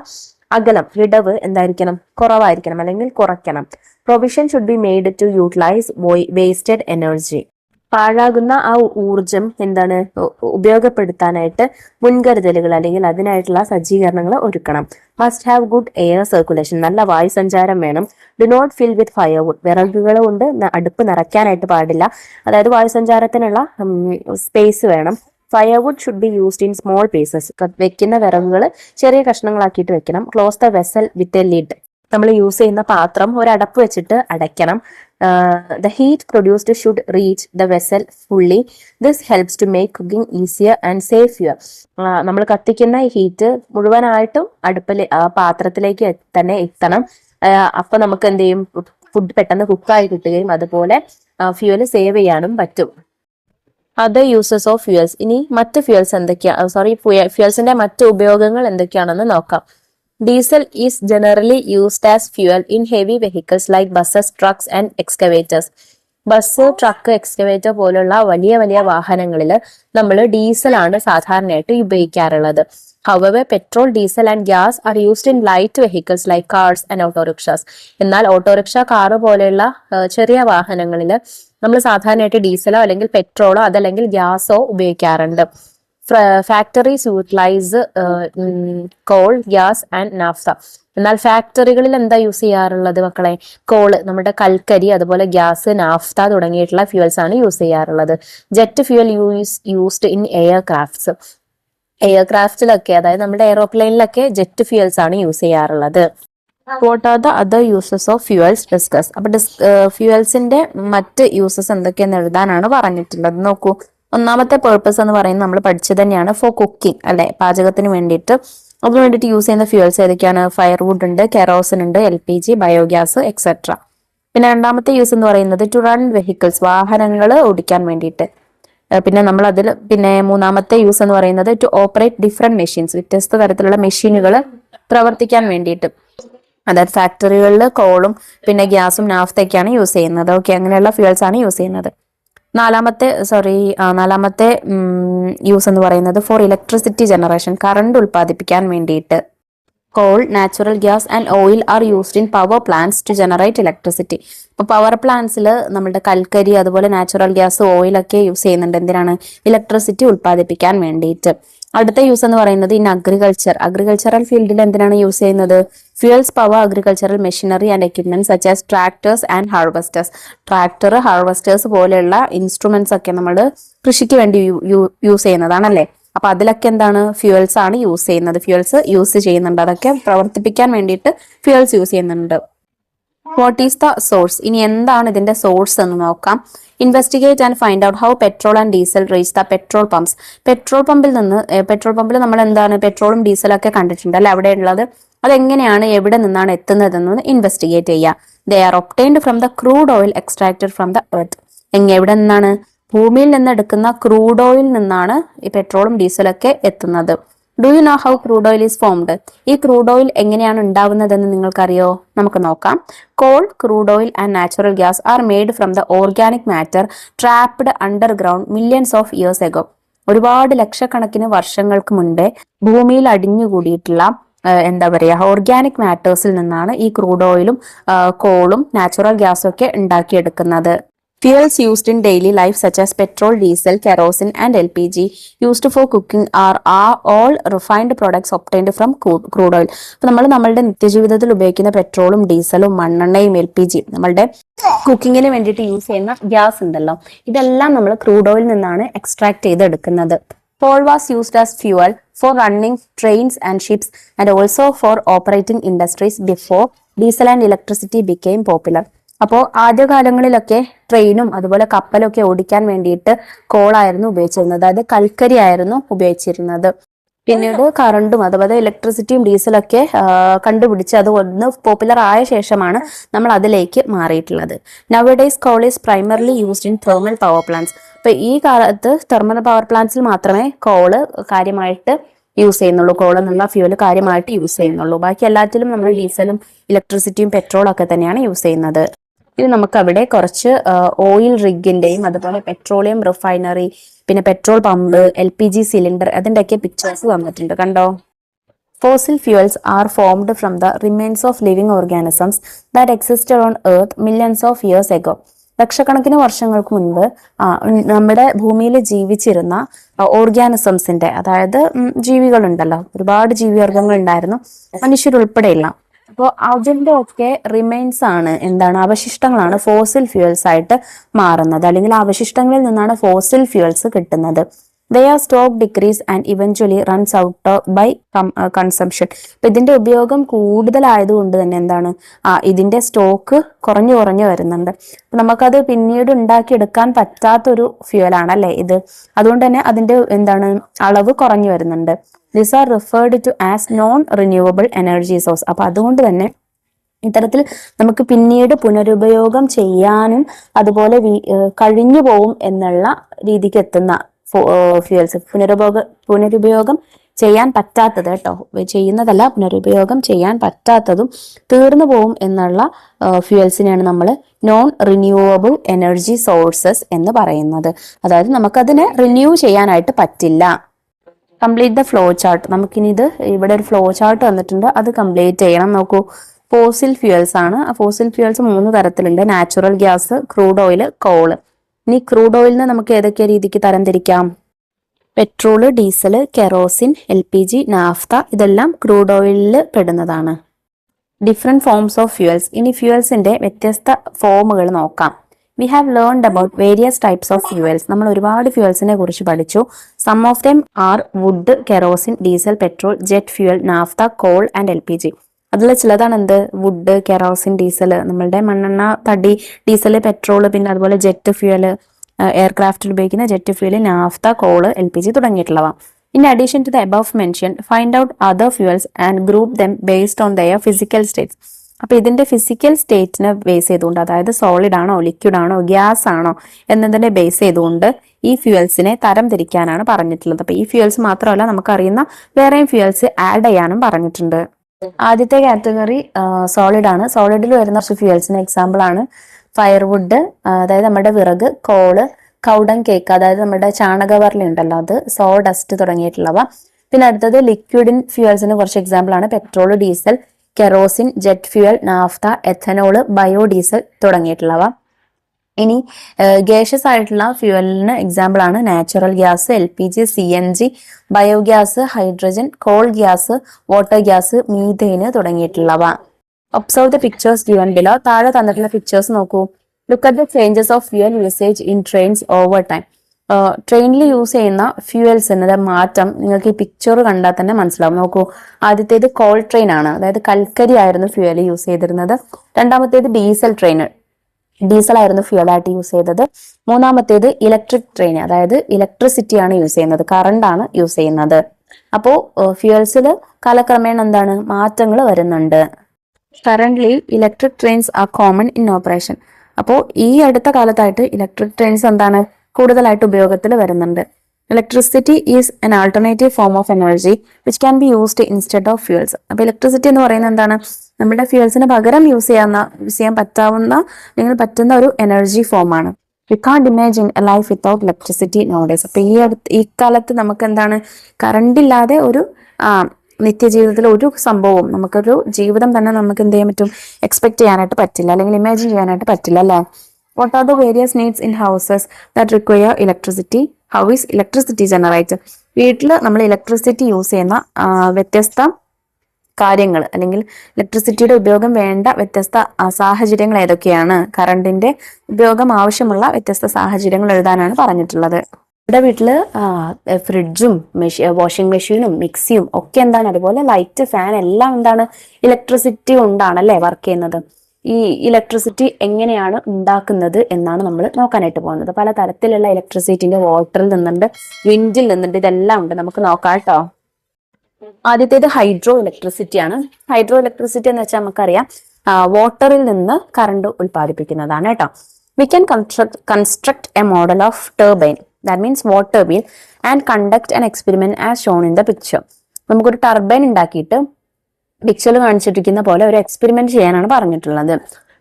അകലം, വിടവ് എന്തായിരിക്കണം? കുറവായിരിക്കണം അല്ലെങ്കിൽ കുറയ്ക്കണം. Provision should be made to utilise wasted energy. പാഴാകുന്ന ആ ഊർജം എന്താണ് ഉപയോഗപ്പെടുത്താനായിട്ട് മുൻകരുതലുകൾ അല്ലെങ്കിൽ അതിനായിട്ടുള്ള സജ്ജീകരണങ്ങൾ ഒരുക്കണം. Must have good air circulation, നല്ല വായു സഞ്ചാരം വേണം. Do not fill with firewood, വിറകുകൾ കൊണ്ട് അടുപ്പ് നിറയ്ക്കാനായിട്ട് പാടില്ല, അതായത് വായു സഞ്ചാരത്തിനുള്ള സ്പേസ് വേണം. Firewood should be used in small pieces, വെക്കുന്ന വിറകുകൾ ചെറിയ കഷ്ണങ്ങളാക്കിയിട്ട് വെക്കണം. Close the vessel with a lid, നമ്മൾ യൂസ് ചെയ്യുന്ന പാത്രം ഒരടപ്പ് വെച്ചിട്ട് അടയ്ക്കണം. The heat produced should reach the vessel fully. This helps to make cooking easier and safer. നമ്മൾ കത്തിക്കുന്ന ഹീറ്റ് മുഴുവനായിട്ടും പാത്രത്തിലേക്ക് തന്നെ എത്തണം. അപ്പൊ നമുക്ക് എന്ത് ചെയ്യും? ഫുഡ് പെട്ടെന്ന് കുക്കായി കിട്ടുകയും അതുപോലെ ഫ്യൂവൽ സേവ് ചെയ്യാനും പറ്റും. Other uses of fuels. ഇനി മറ്റ് ഫ്യൂവൽസ് എന്തൊക്കെയാണ്, ഫ്യൂവൽസിന്റെ മറ്റ് ഉപയോഗങ്ങൾ എന്തൊക്കെയാണെന്ന് നോക്കാം. Diesel is generally used as fuel in heavy vehicles like buses, trucks and excavators. Bus, truck, excavator പോലുള്ള വലിയ വലിയ വാഹനങ്ങളിൽ നമ്മൾ ഡീസലാണ് സാധാരണയായിട്ട് ഉപയോഗിക്കാറുള്ളത്. However, petrol, diesel and gas are used in light vehicles like cars and autorickshaws. എന്നാൽ autorickshaw, car പോലെയുള്ള ചെറിയ വാഹനങ്ങളിൽ നമ്മൾ സാധാരണയായിട്ട് ഡീസലോ അല്ലെങ്കിൽ പെട്രോളോ അതല്ലെങ്കിൽ ഗ്യാസോ ഉപയോഗിക്കാറുണ്ട്. Factories utilise coal, gas and naphtha. എന്നാൽ ഫാക്ടറികളിൽ എന്താ യൂസ് ചെയ്യാറുള്ളത് മക്കളെ? കോള്, നമ്മുടെ കൽക്കരി, അതുപോലെ ഗ്യാസ്, നാഫ്ത തുടങ്ങിയിട്ടുള്ള ഫ്യൂവൽസ് ആണ് യൂസ് ചെയ്യാറുള്ളത്. Jet fuel used in aircrafts. എയർക്രാഫ്റ്റിലൊക്കെ, അതായത് നമ്മുടെ എയ്റോപ്ലെയിനിലൊക്കെ ജെറ്റ് ഫ്യൂവൽസ് ആണ് യൂസ് ചെയ്യാറുള്ളത്. What are the other uses of fuels discuss. അപ്പൊ ഫ്യൂവൽസിന്റെ മറ്റ് യൂസസ് എന്തൊക്കെയെന്ന് എഴുതാനാണ് പറഞ്ഞിട്ടുള്ളത്. നോക്കൂ, ഒന്നാമത്തെ പേർപ്പസ് എന്ന് പറയുന്നത് നമ്മൾ പഠിച്ചത് തന്നെയാണ്, ഫോർ കുക്കിംഗ് അല്ലെ, പാചകത്തിന് വേണ്ടിയിട്ട്. അതിന് വേണ്ടിയിട്ട് യൂസ് ചെയ്യുന്ന ഫ്യൂവൽസ് ഏതൊക്കെയാണ്? ഫയർവുഡ് ഉണ്ട്, കെറോസിൻ ഉണ്ട്, LPG, ബയോഗ്യാസ് എക്സെട്ര. പിന്നെ രണ്ടാമത്തെ യൂസ് എന്ന് പറയുന്നത് ടു റൺ വെഹിക്കിൾസ്, വാഹനങ്ങൾ ഓടിക്കാൻ വേണ്ടിയിട്ട്. പിന്നെ നമ്മൾ അതിൽ മൂന്നാമത്തെ യൂസ് എന്ന് പറയുന്നത് ടു ഓപ്പറേറ്റ് ഡിഫറെന്റ് മെഷീൻസ്, വ്യത്യസ്ത തരത്തിലുള്ള മെഷീനുകൾ പ്രവർത്തിക്കാൻ വേണ്ടിയിട്ട്. അതായത് ഫാക്ടറികളിൽ കോളും പിന്നെ ഗ്യാസും നാഫ്തയൊക്കെയാണ് യൂസ് ചെയ്യുന്നത്. ഓക്കെ, അങ്ങനെയുള്ള ഫ്യൂവൽസ് ആണ് യൂസ് ചെയ്യുന്നത്. നാലാമത്തെ യൂസ് എന്ന് പറയുന്നത് ഫോർ ഇലക്ട്രിസിറ്റി ജനറേഷൻ, കറണ്ട് ഉൽപ്പാദിപ്പിക്കാൻ വേണ്ടിയിട്ട്. Coal, natural gas and oil are used in power plants to generate electricity. ഇപ്പോൾ പവർ പ്ലാന്റ്സിൽ നമ്മുടെ കൽക്കരി, അതുപോലെ നാച്ചുറൽ ഗ്യാസ്, ഓയിലൊക്കെ യൂസ് ചെയ്യുന്നുണ്ട്. എന്തിനാണ്? ഇലക്ട്രിസിറ്റി ഉൽപ്പാദിപ്പിക്കാൻ വേണ്ടിയിട്ട്. അടുത്ത യൂസ് എന്ന് പറയുന്നത് ഇൻ അഗ്രികൾച്ചറൽ ഫീൽഡിൽ എന്തിനാണ് യൂസ് ചെയ്യുന്നത്? Fuels power agricultural machinery and equipment such as tractors and harvesters. Tractor, harvesters പോലെയുള്ള ഇൻസ്ട്രുമെന്റ്സ് ഒക്കെ നമ്മൾ കൃഷിക്ക് വേണ്ടി യൂസ് ചെയ്യുന്നതാണല്ലേ. അപ്പൊ അതിലൊക്കെ എന്താണ്? ഫ്യൂവൽസ് ആണ് യൂസ് ചെയ്യുന്നത്. ഫ്യൂവൽസ് യൂസ് ചെയ്യുന്നുണ്ട്, അതൊക്കെ പ്രവർത്തിപ്പിക്കാൻ വേണ്ടിയിട്ട് ഫ്യൂവൽസ് യൂസ് ചെയ്യുന്നുണ്ട്. What is the source? ഇനി എന്താണ് ഇതിന്റെ സോഴ്സ് എന്ന് നോക്കാം. Investigate and find out how petrol and diesel reach the petrol pumps. Petrol പമ്പിൽ നമ്മൾ എന്താണ് പെട്രോളും ഡീസലും ഒക്കെ കണ്ടിട്ടുണ്ട് അല്ലെ, അവിടെ ഉള്ളത്. അതെങ്ങനെയാണ്, എവിടെ നിന്നാണ് എത്തുന്നതെന്ന് ഇൻവെസ്റ്റിഗേറ്റ് ചെയ്യുക. They are obtained from the crude oil extracted from the earth. എവിടെ നിന്നാണ്? ഭൂമിയിൽ നിന്ന് എടുക്കുന്ന ക്രൂഡ് ഓയിൽ നിന്നാണ് ഈ പെട്രോളും ഡീസലൊക്കെ എത്തുന്നത്. Do you know how crude oil is formed? ഈ ക്രൂഡ് ഓയിൽ എങ്ങനെയാണ് ഉണ്ടാവുന്നതെന്ന് നിങ്ങൾക്കറിയോ? നമുക്ക് നോക്കാം. Call, crude oil and natural gas are made from the organic matter trapped underground millions of years ago. ഒരുപാട് ലക്ഷക്കണക്കിന് വർഷങ്ങൾക്ക് മുൻപേ ഭൂമിയിൽ അടിഞ്ഞുകൂടിയിട്ടുള്ള ഓർഗാനിക് മാറ്റേഴ്സിൽ നിന്നാണ് ഈ ക്രൂഡ് ഓയിലും കോളും നാച്ചുറൽ ഗ്യാസും ഒക്കെ ഉണ്ടാക്കിയെടുക്കുന്നത്. Fuels used in daily life such as petrol, diesel, kerosene and LPG used for cooking are all refined products obtained from crude oil. അപ്പോൾ നമ്മളുടെ നിത്യജീവിതത്തിൽ ഉപയോഗിക്കുന്ന പെട്രോളും ഡീസലും മണ്ണെണ്ണയും LPG, നമ്മളുടെ കുക്കിങ്ങിന് വേണ്ടിയിട്ട് യൂസ് ചെയ്യുന്ന ഗ്യാസ് ഉണ്ടല്ലോ, ഇതെല്ലാം നമ്മൾ ക്രൂഡ് ഓയിൽ നിന്നാണ് എക്സ്ട്രാക്ട് ചെയ്തെടുക്കുന്നത്. Coal was used as fuel for running trains and ships and also for operating industries before diesel and electricity became popular. അപ്പോൾ ആദ്യകാലങ്ങളിലൊക്കെ ട്രെയിനും അതുപോലെ കപ്പലൊക്കെ ഓടിക്കാൻ വേണ്ടിയിട്ട് കോളായിരുന്നു ഉപയോഗിച്ചിരുന്നത്, അതായത് കൽക്കരി ആയിരുന്നു ഉപയോഗിച്ചിരുന്നത്. പിന്നീട് കറണ്ടും അതുപോലെ ഇലക്ട്രിസിറ്റിയും ഡീസലൊക്കെ കണ്ടുപിടിച്ച് അത് ഒന്ന് പോപ്പുലർ ആയ ശേഷമാണ് നമ്മൾ അതിലേക്ക് മാറിയിട്ടുള്ളത്. Nowadays coal is primarily used in thermal power plants. അപ്പൊ ഈ കാലത്ത് തെർമൽ പവർ പ്ലാന്റ്സിൽ മാത്രമേ കോള് കാര്യമായിട്ട് യൂസ് ചെയ്യുന്നുള്ളൂ, കോൾ എന്നുള്ള ഫ്യൂല് കാര്യമായിട്ട് യൂസ് ചെയ്യുന്നുള്ളൂ. ബാക്കി എല്ലാറ്റിലും നമ്മൾ ഡീസലും ഇലക്ട്രിസിറ്റിയും പെട്രോളും ഒക്കെ തന്നെയാണ് യൂസ് ചെയ്യുന്നത്. ഇത് നമുക്ക് അവിടെ കുറച്ച് ഓയിൽ റിഗിന്റെയും അതുപോലെ പെട്രോളിയം റിഫൈനറി, പിന്നെ പെട്രോൾ പമ്പ്, LPG സിലിണ്ടർ, അതിൻ്റെയൊക്കെ പിക്ചേഴ്സ് തന്നിട്ടുണ്ട്, കണ്ടോ. Fossil fuels are formed from the remains of living organisms that existed on earth millions of years ago. ലക്ഷക്കണക്കിന് വർഷങ്ങൾക്ക് മുൻപ് നമ്മുടെ ഭൂമിയിൽ ജീവിച്ചിരുന്ന ഓർഗാനിസംസിന്റെ, അതായത് ജീവികളുണ്ടല്ലോ, ഒരുപാട് ജീവിവർഗങ്ങൾ ഉണ്ടായിരുന്നു, മനുഷ്യരുൾപ്പെടെയുള്ള. അപ്പോൾ അതിൻ്റെ ഒക്കെ റിമൈൻസ് ആണ്, എന്താണ്, അവശിഷ്ടങ്ങളാണ് ഫോസിൽ ഫ്യൂവൽസ് ആയിട്ട് മാറുന്നത്, അല്ലെങ്കിൽ അവശിഷ്ടങ്ങളിൽ നിന്നാണ് ഫോസിൽ ഫ്യൂവൽസ് കിട്ടുന്നത്. Their stock decrease and eventually runs out by consumption. അപ്പൊ ഇതിന്റെ ഉപയോഗം കൂടുതലായതുകൊണ്ട് തന്നെ എന്താണ്, ഇതിന്റെ സ്റ്റോക്ക് കുറഞ്ഞു കുറഞ്ഞു വരുന്നുണ്ട്. നമുക്കത് പിന്നീട് ഉണ്ടാക്കിയെടുക്കാൻ പറ്റാത്തൊരു ഫ്യൂവലാണ് അല്ലെ ഇത്. അതുകൊണ്ട് തന്നെ അതിന്റെ എന്താണ് അളവ് കുറഞ്ഞു വരുന്നുണ്ട്. These are referred to as non renewable energy source. അപ്പൊ അതുകൊണ്ട് തന്നെ ഇത്തരത്തിൽ നമുക്ക് പിന്നീട് പുനരുപയോഗം ചെയ്യാനും അതുപോലെ കഴിഞ്ഞു പോവും എന്നുള്ള രീതിക്ക് എത്തുന്ന ഫ്യൂവൽസ്, പുനരുപയോഗം ചെയ്യാൻ പറ്റാത്തത് കേട്ടോ, ചെയ്യുന്നതല്ല, പുനരുപയോഗം ചെയ്യാൻ പറ്റാത്തതും തീർന്നു പോവും എന്നുള്ള ഫ്യൂവൽസിനെയാണ് നമ്മൾ നോൺ റിന്യൂവബിൾ എനർജി സോഴ്സസ് എന്ന് പറയുന്നത്. അതായത് നമുക്കതിനെ റിന്യൂ ചെയ്യാനായിട്ട് പറ്റില്ല. Complete the flow chart. നമുക്കിനി ഇവിടെ ഒരു ഫ്ലോ ചാർട്ട് തന്നിട്ടുണ്ട്, അത് കംപ്ലീറ്റ് ചെയ്യണം. നോക്കൂ, ഫോസിൽ ഫ്യൂവൽസ് ആണ്. ഫോസിൽ ഫ്യൂവൽസ് 3 തരത്തിലുണ്ട്: natural gas, crude oil, coal. ഇനി ക്രൂഡ് ഓയിലിന് നമുക്ക് ഏതൊക്കെ രീതിക്ക് തരംതിരിക്കാം? Petrol, diesel, kerosene, LPG, naphtha, ഇതെല്ലാം ക്രൂഡ് ഓയിലിൽ പെടുന്നതാണ്. Different forms of fuels. ഇനി ഫ്യൂവൽസിന്റെ വ്യത്യസ്ത ഫോമുകൾ നോക്കാം. We have learned about various types of fuels. നമ്മൾ ഒരുപാട് ഫ്യൂവൽസിനെ കുറിച്ച് പഠിച്ചു. Some of them are wood, kerosene, diesel, petrol, jet fuel, naphtha, coal and LPG. അതിൽ ചിലതാണ് എന്ത്? വുഡ്, കെറോസിൻ, ഡീസൽ, നമ്മളുടെ മണ്ണെണ്ണ, തടി, ഡീസൽ, പെട്രോൾ, പിന്നെ അതുപോലെ ജെറ്റ് ഫ്യൂവൽ, എയർക്രാഫ്റ്റിൽ ഉപയോഗിക്കുന്ന jet fuel, naphtha, call, LPG തുടങ്ങിയിട്ടുള്ളവ. In addition to the above mentioned, find out other fuels and group them based on their physical states. അപ്പൊ ഇതിന്റെ ഫിസിക്കൽ സ്റ്റേറ്റിനെ ബേസ് ചെയ്തുകൊണ്ട്, അതായത് സോളിഡ് ആണോ, ലിക്വിഡ് ആണോ, gas ആണോ എന്നതിനെ ബേസ് ചെയ്തുകൊണ്ട് ഈ ഫ്യൂവൽസിനെ തരം തിരിക്കാനാണ് പറഞ്ഞിട്ടുള്ളത്. അപ്പൊ ഈ ഫ്യൂവൽസ് മാത്രമല്ല, നമുക്കറിയുന്ന വേറെയും ഫ്യൂവൽസ് ആഡ് ചെയ്യാനും പറഞ്ഞിട്ടുണ്ട്. ആദ്യത്തെ കാറ്റഗറി സോളിഡ് ആണ്. സോളിഡിൽ വരുന്ന ഫ്യൂവൽസിന് എക്സാമ്പിൾ ആണ് ഫയർവുഡ്, അതായത് നമ്മുടെ വിറക്, കോള്, കൗഡങ് കേക്ക്, അതായത് നമ്മുടെ ചാണകവർലി ഉണ്ടല്ലോ അത്, സോ ഡസ്റ്റ് തുടങ്ങിയിട്ടുള്ളവ. പിന്നെ അടുത്തത് ലിക്വിഡ് ഫ്യൂവൽസിന് കുറച്ച് എക്സാമ്പിൾ ആണ് petrol, diesel, kerosene, jet fuel, naphtha, ethanol, biodiesel തുടങ്ങിയിട്ടുള്ളവ. ഇനി ഗേഷ്യസ് ആയിട്ടുള്ള ഫ്യൂവലിന് എക്സാമ്പിൾ ആണ് natural gas, LPG, CNG, biogas, hydrogen, coal gas, water gas, methane തുടങ്ങിയിട്ടുള്ളവ. Observe the pictures given below. താഴെ തന്നിട്ടുള്ള പിക്ചേഴ്സ് നോക്കൂ. Look at the changes of fuel usage in trains over time. ട്രെയിനിൽ യൂസ് ചെയ്യുന്ന ഫ്യൂവൽസിന്റെ മാറ്റം നിങ്ങൾക്ക് ഈ പിക്ചർ കണ്ടാൽ തന്നെ മനസ്സിലാവും. നോക്കൂ, ആദ്യത്തേത് കോൾ ട്രെയിൻ ആണ്, അതായത് കൽക്കരി ആയിരുന്നു ഫ്യൂവൽ യൂസ് ചെയ്തിരുന്നത്. രണ്ടാമത്തേത് ഡീസൽ ട്രെയിൻ, ഡീസൽ ആയിരുന്നു ഫ്യൂവൽ ആയിട്ട് യൂസ് ചെയ്തത്. മൂന്നാമത്തേത് ഇലക്ട്രിക് ട്രെയിൻ, അതായത് ഇലക്ട്രിസിറ്റി ആണ് യൂസ് ചെയ്യുന്നത്, കറണ്ട് ആണ് യൂസ് ചെയ്യുന്നത്. അപ്പോ ഫ്യൂവൽസിൽ കാലക്രമേണ എന്താണ് മാറ്റങ്ങൾ വരുന്നുണ്ട്. Currently electric trains are common in operation. അപ്പോൾ ഈ അടുത്ത കാലത്തായിട്ട് ഇലക്ട്രിക് ട്രെയിൻസ് എന്താണ് കൂടുതലായിട്ട് ഉപയോഗത്തിൽ വരുന്നുണ്ട്. Electricity is N alternative form of energy which can be used instead of fuels. അപ്പൊ ഇലക്ട്രിസിറ്റി എന്ന് പറയുന്നത് എന്താണ്? നമ്മുടെ ഫ്യൂവൽസിന് പകരം യൂസ് ചെയ്യാൻ പറ്റാവുന്ന അല്ലെങ്കിൽ പറ്റുന്ന ഒരു എനർജി ഫോമാണ്. We can't imagine a life without electricity nowadays. അപ്പൊ ഈ കാലത്ത് നമുക്ക് എന്താണ് കറണ്ട് ഇല്ലാതെ ഒരു നിത്യജീവിതത്തിൽ ഒരു സംഭവവും, നമുക്കൊരു ജീവിതം തന്നെ നമുക്ക് എന്ത് ചെയ്യാൻ പറ്റും, എക്സ്പെക്ട് ചെയ്യാനായിട്ട് പറ്റില്ല, അല്ലെങ്കിൽ ഇമാജിൻ ചെയ്യാനായിട്ട് പറ്റില്ല അല്ലേ. What are the various needs in houses that require electricity? How is electricity generated? വീട്ടിൽ നമ്മൾ ഇലക്ട്രിസിറ്റി യൂസ് ചെയ്യുന്ന വ്യത്യസ്ത കാര്യങ്ങൾ, അല്ലെങ്കിൽ ഇലക്ട്രിസിറ്റിയുടെ ഉപയോഗം വേണ്ട വ്യത്യസ്ത സാഹചര്യങ്ങൾ ഏതൊക്കെയാണ്? കറണ്ടിന്റെ ഉപയോഗം ആവശ്യമുള്ള വ്യത്യസ്ത സാഹചര്യങ്ങൾ എഴുതാനാണ് പറഞ്ഞിട്ടുള്ളത്. ഇവിടെ വീട്ടില് ഫ്രിഡ്ജും വാഷിംഗ് മെഷീനും മിക്സിയും ഒക്കെ എന്താണ്, അതുപോലെ ലൈറ്റ്, ഫാൻ എല്ലാം എന്താണ് ഇലക്ട്രിസിറ്റി കൊണ്ടാണ് അല്ലേ വർക്ക് ചെയ്യുന്നത്. ഈ ഇലക്ട്രിസിറ്റി എങ്ങനെയാണ് ഉണ്ടാക്കുന്നത് എന്നാണ് നമ്മൾ നോക്കാനായിട്ട് പോകുന്നത്. പല തരത്തിലുള്ള ഇലക്ട്രിസിറ്റിന്റെ വാട്ടറിൽ നിന്നുണ്ട്, വിൻഡിൽ നിന്നുണ്ട്, ഇതെല്ലാം ഉണ്ട്. നമുക്ക് നോക്കാം കേട്ടോ. ആദ്യത്തേത് ഹൈഡ്രോ ഇലക്ട്രിസിറ്റി ആണ്. ഹൈഡ്രോ ഇലക്ട്രിസിറ്റി എന്ന് വെച്ചാൽ നമുക്കറിയാം വാട്ടറിൽ നിന്ന് കറണ്ട് ഉൽപ്പാദിപ്പിക്കുന്നതാണ് കേട്ടോ. We can construct a model of turbine, that means water wheel, and conduct an experiment as shown in the picture. നമുക്കൊരു ടർബൈൻ ഉണ്ടാക്കിയിട്ട് പിക്ചറിൽ കാണിച്ചിരിക്കുന്ന പോലെ ഒരു എക്സ്പെരിമെന്റ് ചെയ്യാനാണ് പറഞ്ഞിട്ടുള്ളത്.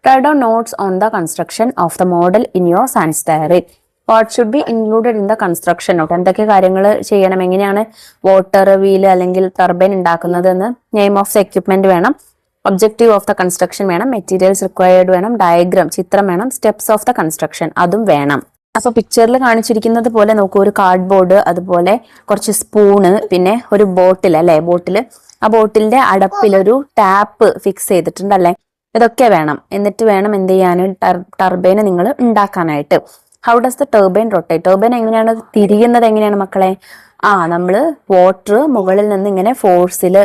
Write down notes on the construction of the model in your science diary. What should be included in the construction note. എന്തൊക്കെ കാര്യങ്ങൾ ചെയ്യണം, എങ്ങനെയാണ് വാട്ടർ വീല് അല്ലെങ്കിൽ ടർബൈൻ ഉണ്ടാക്കുന്നത് എന്ന്, നെയിം ഓഫ് ദ എക്യുപ്മെന്റ് വേണം, ഒബ്ജക്റ്റീവ് ഓഫ് ദ കൺസ്ട്രക്ഷൻ വേണം, materials required വേണം, ഡയഗ്രാം ചിത്രം വേണം, സ്റ്റെപ്സ് ഓഫ് ദ കൺസ്ട്രക്ഷൻ അതും വേണം. അപ്പൊ പിക്ചറിൽ കാണിച്ചിരിക്കുന്നത് പോലെ നോക്കൂ, ഒരു കാർഡ് ബോർഡ്, അതുപോലെ കുറച്ച് സ്പൂണ്, പിന്നെ ഒരു ബോട്ടിൽ അല്ലെ, ആ ബോട്ടിലിന്റെ അടപ്പിലൊരു ടാപ്പ് ഫിക്സ് ചെയ്തിട്ടുണ്ടല്ലേ. ഇതൊക്കെ വേണം. എന്നിട്ട് വേണം എന്ത് ചെയ്യാൻ, ടർബൈന് നിങ്ങൾ ഉണ്ടാക്കാനായിട്ട്. How does the turbine rotate? Turbine എങ്ങനെയാണ് തിരിയുന്നത്? എങ്ങനെയാണ് മക്കളെ? നമ്മള് വാട്ടർ മുകളിൽ നിന്ന് ഇങ്ങനെ ഫോഴ്സിൽ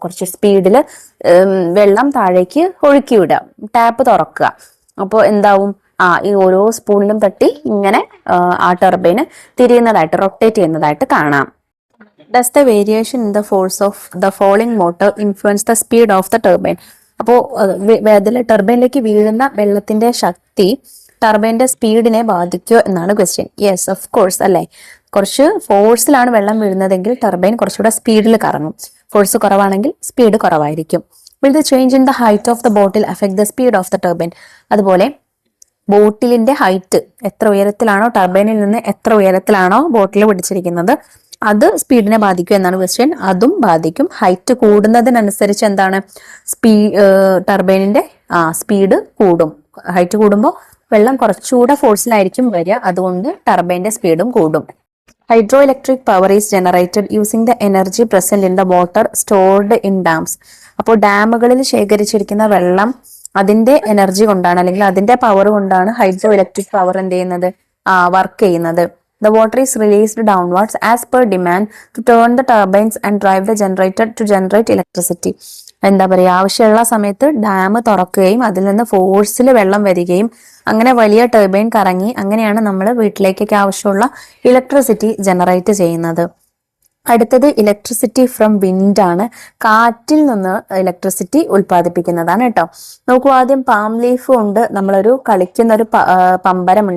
കുറച്ച് സ്പീഡിൽ വെള്ളം താഴേക്ക് ഒഴുക്കി വിടുക, ടാപ്പ് തുറക്കുക. അപ്പോൾ എന്താവും, ഈ ഓരോ സ്പൂണിലും തട്ടി ഇങ്ങനെ ആ ടർബൈന് തിരിയുന്നതായിട്ട്, റൊട്ടേറ്റ് ചെയ്യുന്നതായിട്ട് കാണാം. Does the variation in the force of the falling motor influence the speed of the turbine? അപ്പോൾ അതിൽ ടർബൈനിലേക്ക് വീഴുന്ന വെള്ളത്തിന്റെ ശക്തി ടർബൈന്റെ സ്പീഡിനെ ബാധിക്കോ എന്നാണ് ക്വസ്റ്റ്യൻ. യെസ്, ഓഫ് കോഴ്സ് അല്ലേ. കുറച്ച് ഫോഴ്സിലാണ് വെള്ളം വീഴുന്നതെങ്കിൽ ടർബൈൻ കുറച്ചുകൂടെ സ്പീഡിൽ കറങ്ങും. ഫോഴ്സ് കുറവാണെങ്കിൽ സ്പീഡ് കുറവായിരിക്കും. Will the change in the height of the bottle affect the speed of the turbine? അതുപോലെ ബോട്ടിലിന്റെ ഹൈറ്റ് എത്ര ഉയരത്തിലാണോ, ടർബൈനിൽ നിന്ന് എത്ര ഉയരത്തിലാണോ ബോട്ടിൽ പിടിച്ചിരിക്കുന്നത്, അത് സ്പീഡിനെ ബാധിക്കും എന്നാണ് ക്വസ്റ്റ്യൻ. അതും ബാധിക്കും. ഹൈറ്റ് കൂടുന്നതിനനുസരിച്ച് എന്താണ്, ടർബൈനിന്റെ സ്പീഡ് കൂടും. ഹൈറ്റ് കൂടുമ്പോൾ വെള്ളം കുറച്ചുകൂടെ ഫോഴ്സിലായിരിക്കും വരിക, അതുകൊണ്ട് ടർബൈന്റെ സ്പീഡും കൂടും. Hydro electric power is generated using the energy present in the water stored in dams. അപ്പോൾ ഡാമുകളിൽ ശേഖരിച്ചിരിക്കുന്ന വെള്ളം അതിന്റെ എനർജി കൊണ്ടാണ്, അല്ലെങ്കിൽ അതിന്റെ പവർ കൊണ്ടാണ് ഹൈഡ്രോ ഇലക്ട്രിക് പവർ എന്ത് ചെയ്യുന്നത്, വർക്ക് ചെയ്യുന്നത്. The water is released downwards as per demand to turn the turbines and drive the generator to generate electricity. എന്താ പറയുക, ആവശ്യമുള്ള സമയത്ത് ഡാം തുറക്കുകയും അതിൽ നിന്ന് ഫോഴ്സിൽ വെള്ളം വരികയും അങ്ങനെ വലിയ ടർബൈൻ കറങ്ങി അങ്ങനെയാണ് നമ്മൾ വീട്ടിലേക്കൊക്കെ ആവശ്യമുള്ള ഇലക്ട്രിസിറ്റി ജനറേറ്റ് ചെയ്യുന്നത്. അടുത്തത് ഇലക്ട്രിസിറ്റി ഫ്രം വിൻഡ് ആണ്. കാറ്റിൽ നിന്ന് ഇലക്ട്രിസിറ്റി ഉൽപ്പാദിപ്പിക്കുന്നതാണ് കേട്ടോ. നോക്കൂ, ആദ്യം പാം ലീഫ് കൊണ്ട് നമ്മളൊരു കളിക്കുന്ന ഒരു പമ്പരം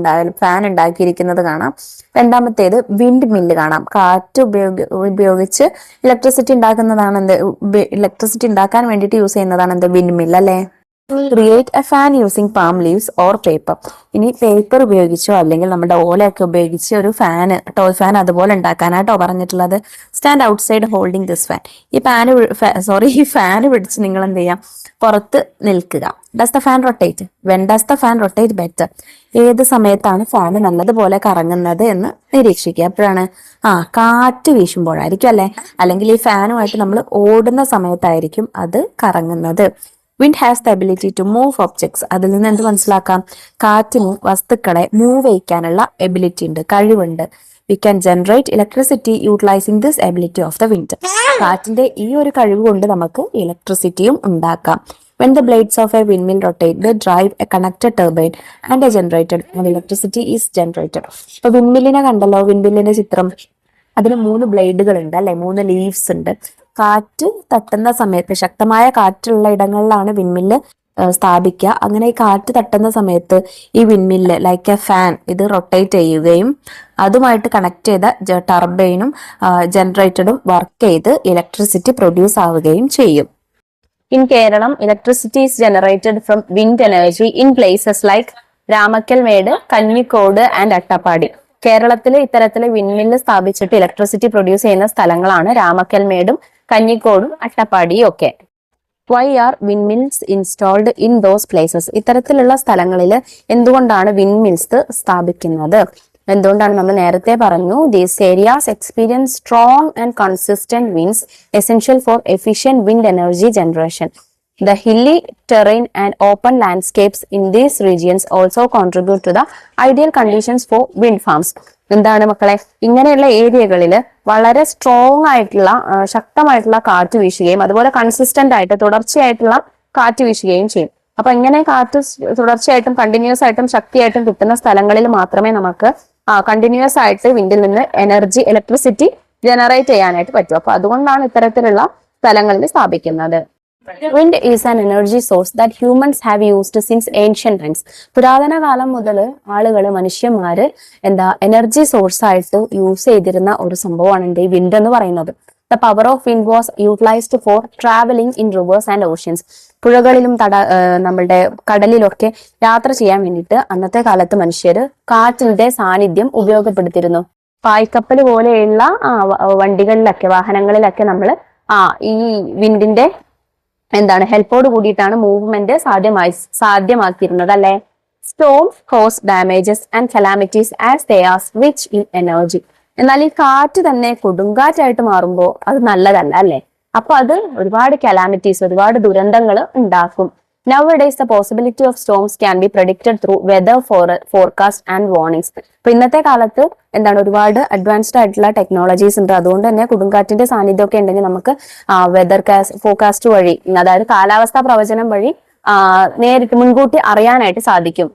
ഫാൻ ഉണ്ടാക്കിയിരിക്കുന്നത് കാണാം. രണ്ടാമത്തേത് വിൻഡ് മില്ല് കാണാം. കാറ്റ് ഉപയോഗിച്ച് ഇലക്ട്രിസിറ്റി ഉണ്ടാക്കുന്നതാണ് ഇലക്ട്രിസിറ്റി ഉണ്ടാക്കാൻ വേണ്ടിയിട്ട് യൂസ് ചെയ്യുന്നതാണ് വിൻഡ് മില്ല് അല്ലേ. Create A fan using palm leaves or paper. ഇനി പേപ്പർ ഉപയോഗിച്ചോ അല്ലെങ്കിൽ നമ്മുടെ ഓലയൊക്കെ ഉപയോഗിച്ച് ഒരു ഫാന്, ടോയ് ഫാൻ അതുപോലെ ഉണ്ടാക്കാനായിട്ടോ പറഞ്ഞിട്ടുള്ളത്. Stand outside holding this fan. ഈ ഫാന് പിടിച്ച് നിങ്ങൾ എന്ത് ചെയ്യാം, പുറത്ത് നിൽക്കുക. Does the fan rotate? When does the fan rotate better? ഏത് സമയത്താണ് ഫാൻ നല്ലതുപോലെ കറങ്ങുന്നത് എന്ന് നിരീക്ഷിക്കുക. എപ്പോഴാണ്? കാറ്റ് വീശുമ്പോഴായിരിക്കും അല്ലെ, അല്ലെങ്കിൽ ഈ ഫാനുമായിട്ട് നമ്മൾ ഓടുന്ന സമയത്തായിരിക്കും അത് കറങ്ങുന്നത്. Wind has the ability to move objects. അതിൽ നിന്ന് എന്ത് മനസ്സിലാക്കാം, കാറ്റിന് വസ്തുക്കളെ മൂവ് ചെയ്യിക്കാനുള്ള എബിലിറ്റി ഉണ്ട്, കഴിവുണ്ട്. V can generate electricity utilising this ability of the wind. കാറ്റിന്റെ ഈ ഒരു കഴിവ് കൊണ്ട് നമുക്ക് ഇലക്ട്രിസിറ്റിയും ഉണ്ടാക്കാം. When the blades of a windmill rotate, they drive a connected turbine and a generator and electricity is generated. ഇപ്പൊ വിൻമില്ലിനെ കണ്ടല്ലോ, വിൻമില്ലിന്റെ ചിത്രം. അതിന് 3 ബ്ലേഡുകൾ ഉണ്ട് അല്ലെ, 3 ലീവ്സ് ഉണ്ട്. കാറ്റ് തട്ടുന്ന സമയത്ത്, ശക്തമായ കാറ്റുള്ള ഇടങ്ങളിലാണ് വിൻമില്ല് സ്ഥാപിക്കുക. അങ്ങനെ ഈ കാറ്റ് തട്ടുന്ന സമയത്ത് ഈ വിൻമില്ല് ലൈക്ക് എ ഫാൻ ഇത് റൊട്ടേറ്റ് ചെയ്യുകയും അതുമായിട്ട് കണക്ട് ചെയ്ത ടർബൈനും ജനറേറ്ററും വർക്ക് ചെയ്ത് ഇലക്ട്രിസിറ്റി പ്രൊഡ്യൂസ് ആവുകയും ചെയ്യും. In Kerala, electricity is generated from wind energy in places like Ramakalmede, Kannikode and Attapadi. കേരളത്തിൽ ഇത്തരത്തിൽ വിൻമില്ല് സ്ഥാപിച്ചിട്ട് ഇലക്ട്രിസിറ്റി പ്രൊഡ്യൂസ് ചെയ്യുന്ന സ്ഥലങ്ങളാണ് രാമക്കൽമേടും കഞ്ഞിക്കോടും അട്ടപ്പാടിയും ഒക്കെ. Why are windmills installed in those places? ഇത്തരത്തിലുള്ള സ്ഥലങ്ങളിൽ എന്തുകൊണ്ടാണ് വിൻമിൽസ് സ്ഥാപിക്കുന്നത്? എന്തുകൊണ്ടാണ്? നമ്മൾ നേരത്തെ പറഞ്ഞു, these areas experience strong and consistent winds essential for efficient wind energy generation. The hilly terrain and open landscapes in these regions also contribute to the ideal conditions for wind farms. എന്താണ് മക്കളെ, ഇങ്ങനെയുള്ള ഏരിയകളിൽ വളരെ strong ആയിട്ടുള്ള ശക്തമായിട്ടുള്ള കാറ്റ് വീശുകയും അതുപോലെ consistent ആയിട്ട് തുടർച്ചയായിട്ടുള്ള കാറ്റ് വീശുകയും ചെയ്യും. അപ്പൊ ഇങ്ങനെ കാറ്റ് തുടർച്ചയായിട്ടും കണ്ടിന്യൂസ് ആയിട്ടും ശക്തിയായിട്ടും കിട്ടുന്ന സ്ഥലങ്ങളിൽ മാത്രമേ നമുക്ക് കണ്ടിന്യൂസ് ആയിട്ട് വിൻഡിൽ നിന്ന് ഇലക്ട്രിസിറ്റി ജനറേറ്റ് ചെയ്യാനായിട്ട് പറ്റും. അപ്പൊ അതുകൊണ്ടാണ് ഇത്തരത്തിലുള്ള സ്ഥലങ്ങളിൽ സ്ഥാപിക്കുന്നത്. Wind is an energy source that humans have used since ancient times. പുരാതന കാലം മുതൽ മനുഷ്യന്മാര് എനർജി സോഴ്സ് ആയിട്ട് യൂസ് ചെയ്തിരുന്ന ഒരു സംഭവമാണ് ഈ വിൻഡ് എന്ന് പറയുന്നത്. The power of wind was utilized for traveling in rivers and oceans. പുഴകളിലും നമ്മളുടെ കടലിലൊക്കെ യാത്ര ചെയ്യാൻ വേണ്ടിയിട്ട് അന്നത്തെ കാലത്ത് മനുഷ്യര് കാറ്റിന്റെ സാന്നിധ്യം ഉപയോഗപ്പെടുത്തിയിരുന്നു. പായ്ക്കപ്പൽ പോലെയുള്ള വണ്ടികളിലൊക്കെ വാഹനങ്ങളിലൊക്കെ നമ്മൾ ഈ വിൻഡിന്റെ ഹെൽപ്പോട് കൂടിയിട്ടാണ് മൂവ്മെന്റ് സാധ്യമാക്കിയിരുന്നത് അല്ലെ. Storms cause damages and calamities as they are rich in energy. എന്നാൽ ഈ കാറ്റ് തന്നെ കൊടുങ്കാറ്റായിട്ട് മാറുമ്പോൾ അത് നല്ലതല്ല അല്ലെ. അപ്പൊ അത് ഒരുപാട് കലാമിറ്റീസ്, ഒരുപാട് ദുരന്തങ്ങൾ ഉണ്ടാക്കും. Nowadays, the possibility of storms can be predicted through weather forecast and warnings. ഇപ്പൊ ഇന്നത്തെ കാലത്ത് ഒരുപാട് അഡ്വാൻസ്ഡ് ആയിട്ടുള്ള ടെക്നോളജീസ് ഉണ്ട്. അതുകൊണ്ട് തന്നെ കൊടുങ്കാറ്റിന്റെ സാന്നിധ്യമൊക്കെ ഉണ്ടെങ്കിൽ നമുക്ക് വെതർ ഫോർകാസ്റ്റ് വഴി, അതായത് കാലാവസ്ഥാ പ്രവചനം വഴി നേരിട്ട് മുൻകൂട്ടി അറിയാനായിട്ട് സാധിക്കും.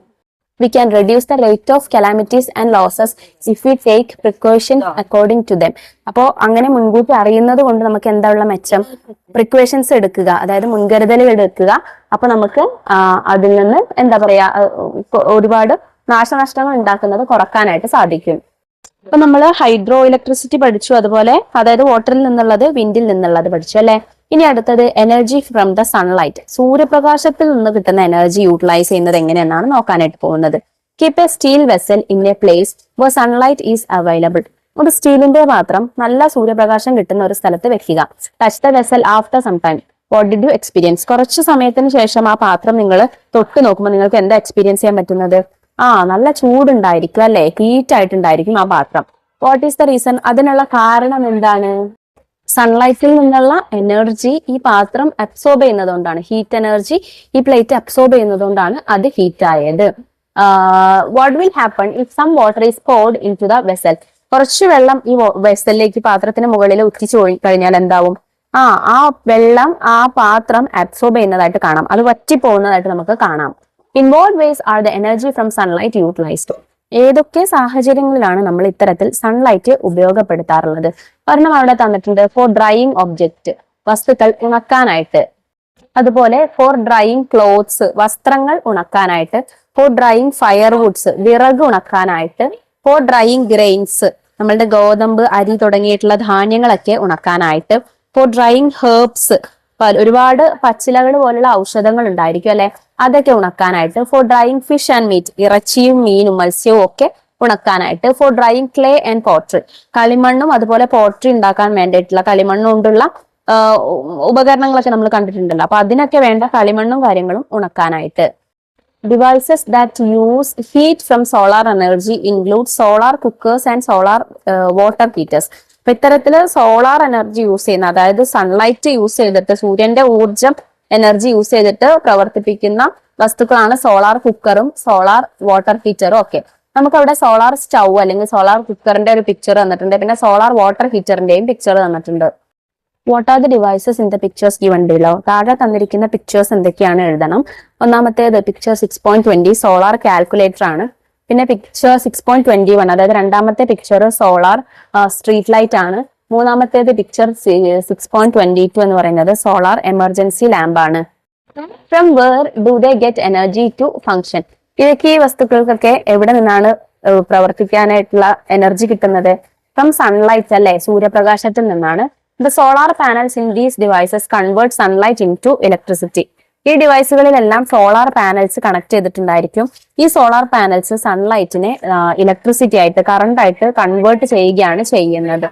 We can reduce the rate of calamities and losses if we take precautions according to them. അപ്പോൾ അങ്ങനെ മുൻകൂട്ടി അറിയുന്നത് കൊണ്ട് നമുക്ക് എന്താ മെച്ചം? പ്രിക്കോഷൻസ് എടുക്കുക, അതായത് മുൻകരുതലുകൾ എടുക്കുക. അപ്പൊ നമുക്ക് അതിൽ നിന്ന് ഒരുപാട് നാശനഷ്ടങ്ങൾ ഉണ്ടാക്കുന്നത് കുറക്കാനായിട്ട് സാധിക്കും. ഇപ്പൊ നമ്മൾ ഹൈഡ്രോ ഇലക്ട്രിസിറ്റി പഠിച്ചു, അതുപോലെ അതായത് വാട്ടറിൽ നിന്നുള്ളത്, വിൻഡിൽ നിന്നുള്ളത് പഠിച്ചു അല്ലെ. ഇനി അടുത്തത് എനർജി ഫ്രം ദ സൺലൈറ്റ്. സൂര്യപ്രകാശത്തിൽ നിന്ന് കിട്ടുന്ന എനർജി യൂട്ടിലൈസ് ചെയ്യുന്നത് എങ്ങനെയെന്നാണ് നോക്കാനായിട്ട് പോകുന്നത്. Keep a steel vessel in a place where sunlight is available. ഒരു സ്റ്റീലിന്റെ പാത്രം നല്ല സൂര്യപ്രകാശം കിട്ടുന്ന ഒരു സ്ഥലത്ത് വെക്കുക. Touch the vessel after some time. What did you experience? കുറച്ച് സമയത്തിന് ശേഷം ആ പാത്രം നിങ്ങൾ തൊട്ട് നോക്കുമ്പോൾ നിങ്ങൾക്ക് എന്താ എക്സ്പീരിയൻസ് ചെയ്യാൻ പറ്റുന്നത്? നല്ല ചൂടുണ്ടായിരിക്കും അല്ലെ, ഹീറ്റ് ആയിട്ടുണ്ടായിരിക്കും ആ പാത്രം. What is the reason? അതിനുള്ള കാരണം എന്താണ്? സൺലൈറ്റിൽ നിന്നുള്ള എനർജി ഈ പാത്രം അബ്സോർബ് ചെയ്യുന്നതുകൊണ്ടാണ്. ഹീറ്റ് എനർജി ഈ പ്ലേറ്റ് അബ്സോർബ് ചെയ്യുന്നതുകൊണ്ടാണ് അത് ഹീറ്റ് ആയത്. What will happen if some water is poured into the vessel? കുറച്ച് വെള്ളം ഈ വെസലിലേക്ക്, പാത്രത്തിന് മുകളിൽ ഉറ്റിച്ചു കഴിഞ്ഞാൽ എന്താവും? ആ വെള്ളം ആ പാത്രം അബ്സോർബ് ചെയ്യുന്നതായിട്ട് കാണാം, അത് വറ്റി പോകുന്നതായിട്ട് നമുക്ക് കാണാം. In what ways are the energy from sunlight utilized? ഏതൊക്കെ സാഹചര്യങ്ങളിലാണ് നമ്മൾ ഇത്തരത്തിൽ സൺലൈറ്റ് ഉപയോഗപ്പെടുത്താറുള്ളത്? ഒരെണ്ണം അവിടെ തന്നിട്ടുണ്ട്. ഫോർ ഡ്രൈയിങ് ഒബ്ജക്റ്റ്, വസ്തുക്കൾ ഉണക്കാനായിട്ട്. അതുപോലെ ഫോർ ഡ്രൈയിങ് ക്ലോത്ത്സ്, വസ്ത്രങ്ങൾ ഉണക്കാനായിട്ട്. ഫോർ ഡ്രൈയിങ് ഫയർവുഡ്സ്, വിറക് ഉണക്കാനായിട്ട്. ഫോർ ഡ്രൈയിങ് ഗ്രെയിൻസ്, നമ്മളുടെ ഗോതമ്പ്, അരി തുടങ്ങിയിട്ടുള്ള ധാന്യങ്ങളൊക്കെ ഉണക്കാനായിട്ട്. ഫോർ ഡ്രൈയിങ് ഹെർബ്സ്, ഒരുപാട് പച്ചിലകൾ പോലുള്ള ഔഷധങ്ങൾ ഉണ്ടായിരിക്കും അല്ലെ, അതൊക്കെ ഉണക്കാനായിട്ട്. For drying fish and meat, ഇറച്ചിയും മീനും മത്സ്യവും ഒക്കെ ഉണക്കാനായിട്ട്. For drying clay and pottery, കളിമണ്ണും അതുപോലെ പോട്രി ഉണ്ടാക്കാൻ വേണ്ടിയിട്ടുള്ള കളിമണ്ണ് കൊണ്ടുള്ള ഉപകരണങ്ങളൊക്കെ നമ്മൾ കണ്ടിട്ടുണ്ടല്ലോ, അപ്പൊ അതിനൊക്കെ വേണ്ട കളിമണ്ണും കാര്യങ്ങളും ഉണക്കാനായിട്ട്. Devices that use heat from solar energy include solar cookers and solar water heaters. അപ്പൊ ഇത്തരത്തില് സോളാർ എനർജി യൂസ് ചെയ്യുന്ന, അതായത് സൺലൈറ്റ് യൂസ് ചെയ്തിട്ട്, സൂര്യന്റെ ഊർജം എനർജി യൂസ് ചെയ്തിട്ട് പ്രവർത്തിപ്പിക്കുന്ന വസ്തുക്കളാണ് സോളാർ കുക്കറും സോളാർ വാട്ടർ ഹീറ്ററും ഒക്കെ. നമുക്ക് അവിടെ സോളാർ സ്റ്റൗ അല്ലെങ്കിൽ സോളാർ കുക്കറിന്റെ ഒരു പിക്ചർ തന്നിട്ടുണ്ട്, പിന്നെ സോളാർ വാട്ടർ ഹീറ്ററിന്റെയും പിക്ചർ തന്നിട്ടുണ്ട്. What are the devices in the pictures given below? താഴെ തന്നിരിക്കുന്ന പിക്ചേഴ്സ് എന്തൊക്കെയാണ് എഴുതണം. ഒന്നാമത്തേത് പിക്ചർ 6.20 സോളാർ കാൽക്കുലേറ്റർ ആണ്. പിന്നെ പിക്ചർ 6.21, അതായത് രണ്ടാമത്തെ പിക്ചർ സോളാർ സ്ട്രീറ്റ് ലൈറ്റ് ആണ്. മൂന്നാമത്തേത് പിക്ചർ 6.22 എന്ന് പറയുന്നത് സോളാർ എമർജൻസി ലാമ്പ് ആണ്. From where do they get energy to function? ഇതൊക്കെ ഈ വസ്തുക്കൾക്കൊക്കെ എവിടെ നിന്നാണ് പ്രവർത്തിക്കാനായിട്ടുള്ള എനർജി കിട്ടുന്നത്? ഫ്രം സൺലൈറ്റ് അല്ലെ, സൂര്യപ്രകാശത്തിൽ നിന്നാണ്. The solar panels in these devices convert sunlight into electricity. ഈ ഡിവൈസുകളിലെല്ലാം സോളാർ പാനൽസ് കണക്ട് ചെയ്തിട്ടുണ്ടായിരിക്കും. ഈ സോളാർ പാനൽസ് സൺലൈറ്റിനെ ഇലക്ട്രിസിറ്റി ആയിട്ട്, കറണ്ട് ആയിട്ട് കൺവേർട്ട് ചെയ്യുകയാണ് ചെയ്യുന്നത്.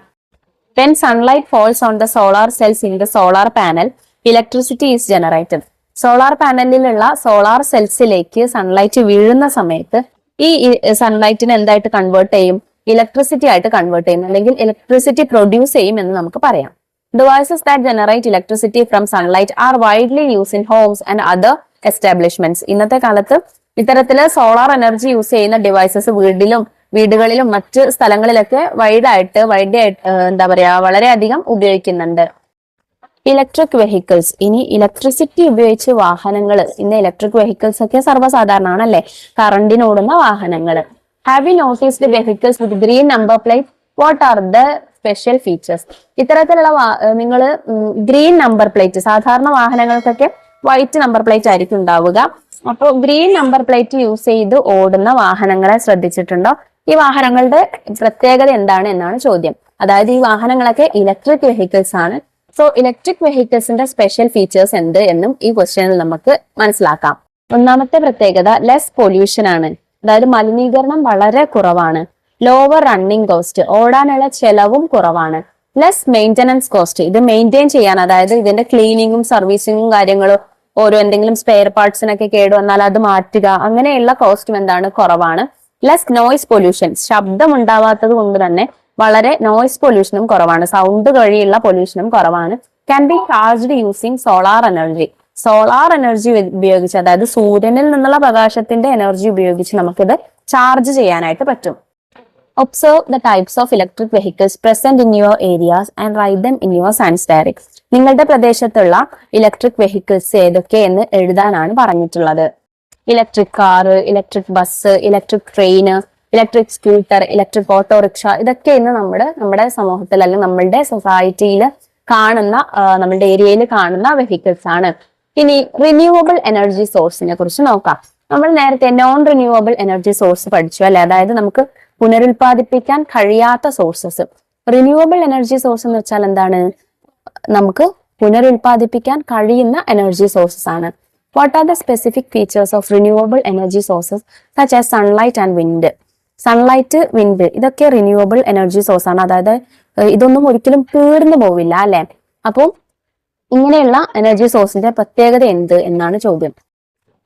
When sunlight falls on the solar cells in the solar panel, electricity is generated. Solar പാനലിലുള്ള സോളാർ സെൽസിലേക്ക് സൺലൈറ്റ് വീഴുന്ന സമയത്ത് ഈ സൺലൈറ്റിനെ എന്തായിട്ട് കൺവേർട്ട് ചെയ്യും? ഇലക്ട്രിസിറ്റി ആയിട്ട് കൺവേർട്ട് ചെയ്യും, അല്ലെങ്കിൽ ഇലക്ട്രിസിറ്റി പ്രൊഡ്യൂസ് ചെയ്യും എന്ന് നമുക്ക് പറയാം. Devices that generate electricity from sunlight are widely used in homes and other establishments. ഇന്നത്തെ കാലത്ത് ഇത്തരത്തില് സോളാർ എനർജി യൂസ് ചെയ്യുന്ന ഡിവൈസസ് വീടുകളിലും മറ്റ് സ്ഥലങ്ങളിലൊക്കെ വൈഡായിട്ട് വളരെയധികം ഉപയോഗിക്കുന്നുണ്ട്. Electric vehicles. ഇനി ഇലക്ട്രിസിറ്റി ഉപയോഗിച്ച് വാഹനങ്ങൾ, ഇന്ന് ഇലക്ട്രിക് വെഹിക്കിൾസ് ഒക്കെ സർവ്വസാധാരണമാണ് അല്ലെ, കറണ്ടിനോടുന്ന വാഹനങ്ങൾ. Have you noticed vehicles with green number plate, what are the special features? ഇത്തരത്തിലുള്ള നിങ്ങൾ ഗ്രീൻ നമ്പർ പ്ലേറ്റ്, സാധാരണ വാഹനങ്ങൾക്കൊക്കെ വൈറ്റ് നമ്പർ പ്ലേറ്റ് ആയിരിക്കും ഉണ്ടാവുക. അപ്പോൾ ഗ്രീൻ നമ്പർ പ്ലേറ്റ് യൂസ് ചെയ്ത് ഓടുന്ന വാഹനങ്ങളെ ശ്രദ്ധിച്ചിട്ടുണ്ടോ? ഈ വാഹനങ്ങളുടെ പ്രത്യേകത എന്താണ് എന്നാണ് ചോദ്യം. അതായത് ഈ വാഹനങ്ങളൊക്കെ ഇലക്ട്രിക് വെഹിക്കിൾസ് ആണ്. സോ ഇലക്ട്രിക് വെഹിക്കിൾസിന്റെ സ്പെഷ്യൽ ഫീച്ചേഴ്സ് എന്ത് എന്നും ഈ ക്വസ്റ്റ്യനിൽ നമുക്ക് മനസ്സിലാക്കാം. ഒന്നാമത്തെ പ്രത്യേകത ലെസ് പൊല്യൂഷൻ ആണ്. അതായത് മലിനീകരണം വളരെ കുറവാണ്. ലോവർ റണ്ണിങ് കോസ്റ്റ്, ഓടാനുള്ള ചെലവും കുറവാണ്. ലെസ് മെയിൻ്റനൻസ് കോസ്റ്റ്, ഇത് മെയിൻറ്റെയിൻ ചെയ്യാൻ, അതായത് ഇതിന്റെ ക്ലീനിങ്ങും സർവീസിങ്ങും കാര്യങ്ങളും, ഓരോ എന്തെങ്കിലും സ്പെയർ പാർട്സിനൊക്കെ കേട് വന്നാൽ അത് മാറ്റുക, അങ്ങനെയുള്ള കോസ്റ്റും എന്താണ്, കുറവാണ്. ലെസ് നോയിസ് പൊല്യൂഷൻ, ശബ്ദം ഉണ്ടാവാത്തത് കൊണ്ട് തന്നെ വളരെ നോയിസ് പൊല്യൂഷനും കുറവാണ്, സൗണ്ട് വഴിയുള്ള പൊല്യൂഷനും കുറവാണ്. Can be charged using solar energy, solar energy ഉപയോഗിച്ച്, അതായത് സൂര്യനിൽ നിന്നുള്ള പ്രകാശത്തിന്റെ എനർജി ഉപയോഗിച്ച് നമുക്കിത് ചാർജ് ചെയ്യാനായിട്ട് പറ്റും. Observe the types of electric vehicles present in your areas and write them in your science diary. നിങ്ങളുടെ പ്രദേശത്തുള്ള ഇലക്ട്രിക് വെഹിക്കിൾസ് ഏതൊക്കെ എന്ന് എഴുതാനാണ് പറഞ്ഞിട്ടുള്ളത്. Electric car, electric bus, electric train, electric scooter, electric autorickshaw, ഇതൊക്കെ ഇന്ന് നമ്മുടെ സമൂഹത്തിൽ അല്ലെങ്കിൽ നമ്മളുടെ സൊസൈറ്റിയിൽ കാണുന്ന, നമ്മുടെ ഏരിയയിൽ കാണുന്ന വെഹിക്കിൾസ് ആണ്. ഇനി റിന്യൂവബിൾ എനർജി സോഴ്സിനെ കുറിച്ച് നോക്കാം. നമ്മൾ നേരത്തെ നോൺ റിന്യൂവബിൾ എനർജി സോഴ്സ് പഠിച്ചു അല്ലെ, അതായത് നമുക്ക് പുനരുൽപാദിപ്പിക്കാൻ കഴിയാത്ത സോഴ്സസ്. റിന്യൂവബിൾ എനർജി സോഴ്സ് എന്ന് വെച്ചാൽ എന്താണ്, നമുക്ക് പുനരുൽപാദിപ്പിക്കാൻ കഴിയുന്ന എനർജി സോഴ്സസ് ആണ്. What are the specific features of renewable energy sources such as sunlight and wind? Sunlight, wind ഇതൊക്കെ റിന്യൂവബിൾ എനർജി സോഴ്സ് ആണ്. അതായത് ഇതൊന്നും ഒരിക്കലും തീർന്നു പോവില്ല അല്ലെ. അപ്പോൾ ഇങ്ങനെയുള്ള എനർജി സോഴ്സിന്റെ പ്രത്യേകത എന്ത് എന്നാണ് ചോദ്യം.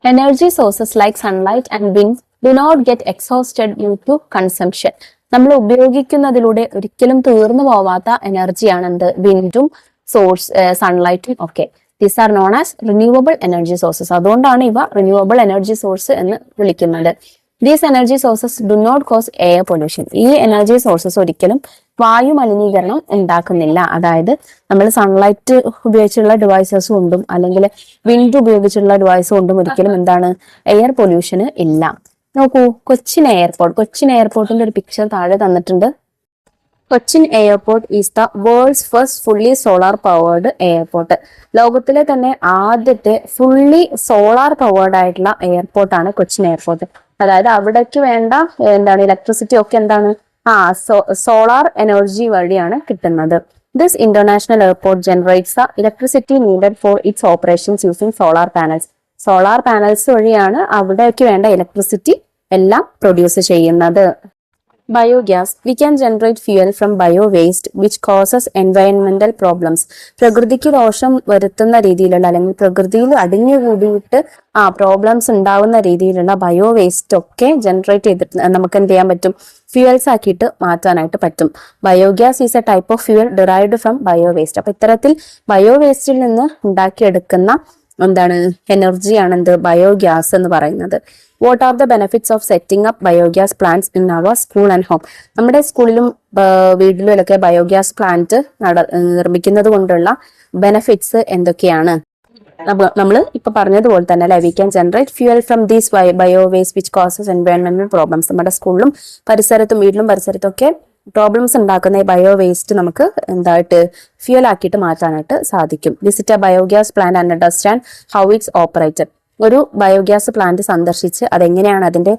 Energy sources like sunlight and wind do not get exhausted due to consumption. നമ്മൾ ഉപയോഗിക്കുന്നതിലൂടെ ഒരിക്കലും തീർന്നു പോവാത്ത എനർജിയാണ് എന്ത്, വിൻഡും സൺലൈറ്റും ഒക്കെ. These are known as renewable energy sources. അതുകൊണ്ടാണ് ഇവ റിന്യൂവബിൾ എനർജി സോഴ്സ് എന്ന് വിളിക്കുന്നത്. These energy sources do not cause air pollution. ഈ എനർജി സോഴ്സസ് ഒരിക്കലും വായു മലിനീകരണം ഉണ്ടാക്കുന്നില്ല. അതായത് നമ്മൾ സൺലൈറ്റ് ഉപയോഗിച്ചുള്ള ഡിവൈസസ് കൊണ്ടും അല്ലെങ്കിൽ വിൻഡ് ഉപയോഗിച്ചുള്ള ഡിവൈസ് കൊണ്ടും ഒരിക്കലും എന്താണ്, എയർ പൊല്യൂഷന് ഇല്ല. നോക്കൂ, കൊച്ചിൻ എയർപോർട്ടിന്റെ ഒരു പിക്ചർ താഴെ തന്നിട്ടുണ്ട്. Cochin airport is the world's first fully solar powered airport. ലോകത്തിലെ തന്നെ ആദ്യത്തെ ഫുള്ളി സോളാർ പവേർഡ് ആയിട്ടുള്ള എയർപോർട്ടാണ് കൊച്ചിൻ എയർപോർട്ട്. അതായത് അവിടേക്ക് വേണ്ട ഇലക്ട്രിസിറ്റി ഒക്കെ സോളാർ എനർജി വഴിയാണ് കിട്ടുന്നത്. This international airport generates the electricity needed for its operations using solar panels. Solar panels വഴിയാണ് അവിടേക്ക് വേണ്ട ഇലക്ട്രിസിറ്റി എല്ലാം പ്രൊഡ്യൂസ് ചെയ്യുന്നത്. Biogas. We can generate fuel from bio waste which causes എൻവയൺമെന്റൽ പ്രോബ്ലംസ്. പ്രകൃതിക്ക് ദോഷം വരുത്തുന്ന രീതിയിലുള്ള അല്ലെങ്കിൽ പ്രകൃതിയിൽ അടിഞ്ഞുകൂടിയിട്ട് പ്രോബ്ലംസ് ഉണ്ടാവുന്ന രീതിയിലുള്ള ബയോ വേസ്റ്റ് ഒക്കെ ജനറേറ്റ് ചെയ്തിട്ട് നമുക്ക് എന്ത് ചെയ്യാൻ പറ്റും, ഫ്യൂവൽസ് ആക്കിയിട്ട് മാറ്റാനായിട്ട് പറ്റും. Biogas is A type of fuel derived from bio waste. അപ്പൊ ഇത്തരത്തിൽ ബയോ വേസ്റ്റിൽ നിന്ന് ഉണ്ടാക്കിയെടുക്കുന്ന എനർജിയാണ് ബയോഗ്യാസ് എന്ന് പറയുന്നത്. What are the benefits of setting up biogas plants in our school and home? നമ്മുടെ സ്കൂളിലും വീട്ടിലും ഒക്കെ ബയോഗ്യാസ് പ്ലാന്റ് നിർമ്മിക്കുന്നത് കൊണ്ടുള്ള ബെനിഫിറ്റ്സ് എന്തൊക്കെയാണ്? നമ്മൾ ഇപ്പൊ പറഞ്ഞതുപോലെ തന്നെ അല്ലെ, we can generate fuel from these bio waste which causes എൻവയോൺമെന്റൽ പ്രോബ്ലംസ്. നമ്മുടെ സ്കൂളിലും വീട്ടിലും പരിസരത്തും ഒക്കെ പ്രോബ്ലംസ് ഉണ്ടാക്കുന്ന ഈ ബയോ വേസ്റ്റ് നമുക്ക് ഫ്യൂവൽ ആക്കിയിട്ട് മാറ്റാനായിട്ട് സാധിക്കും. Visit A biogas plant and understand how it's operated. ഒരു ബയോഗ്യാസ് പ്ലാന്റ് സന്ദർശിച്ച് അതെങ്ങനെയാണ്, അതിന്റെ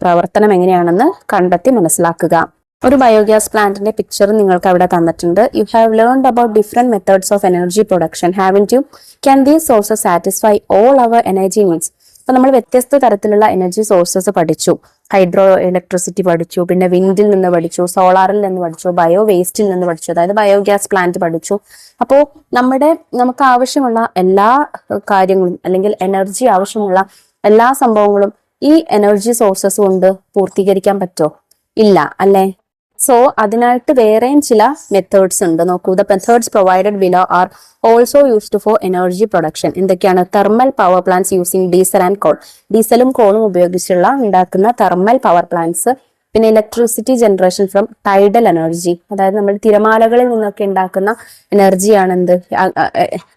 പ്രവർത്തനം എങ്ങനെയാണെന്ന് കണ്ടെത്തി മനസ്സിലാക്കുക. ഒരു ബയോഗ്യാസ് പ്ലാന്റിന്റെ പിക്ചർ നിങ്ങൾക്ക് അവിടെ തന്നിട്ടുണ്ട്. You have learned about different methods of energy production. Haven't you? Can these sources satisfy all our energy needs? അപ്പൊ നമ്മൾ വ്യത്യസ്ത തരത്തിലുള്ള എനർജി സോഴ്സസ് പഠിച്ചു. ഹൈഡ്രോ ഇലക്ട്രിസിറ്റി പഠിച്ചു, പിന്നെ വിൻഡിൽ നിന്ന് പഠിച്ചു, സോളാറിൽ നിന്ന് പഠിച്ചു, ബയോ വേസ്റ്റിൽ നിന്ന് പഠിച്ചു, അതായത് ബയോഗ്യാസ് പ്ലാന്റ് പഠിച്ചു. അപ്പോൾ നമുക്ക് ആവശ്യമുള്ള എല്ലാ കാര്യങ്ങളും അല്ലെങ്കിൽ എനർജി ആവശ്യമുള്ള എല്ലാ സംഭവങ്ങളും ഈ എനർജി സോഴ്സസ് കൊണ്ട് പൂർത്തീകരിക്കാൻ പറ്റുമോ? ഇല്ല അല്ലെ. സോ അതിനായിട്ട് വേറെയും ചില മെത്തേഡ്സ് ഉണ്ട്. നോക്കൂ, the methods provided below are also used for energy production. എന്തൊക്കെയാണ്? Thermal power plants using diesel and coal. ഡീസലും കോളും ഉപയോഗിച്ചുള്ള ഉണ്ടാക്കുന്ന തെർമൽ പവർ പ്ലാന്റ്സ്, പിന്നെ electricity generation from tidal energy, അതായത് നമ്മൾ തിരമാലകളിൽ നിന്നൊക്കെ ഉണ്ടാക്കുന്ന എനർജിയാണ് എന്ത്,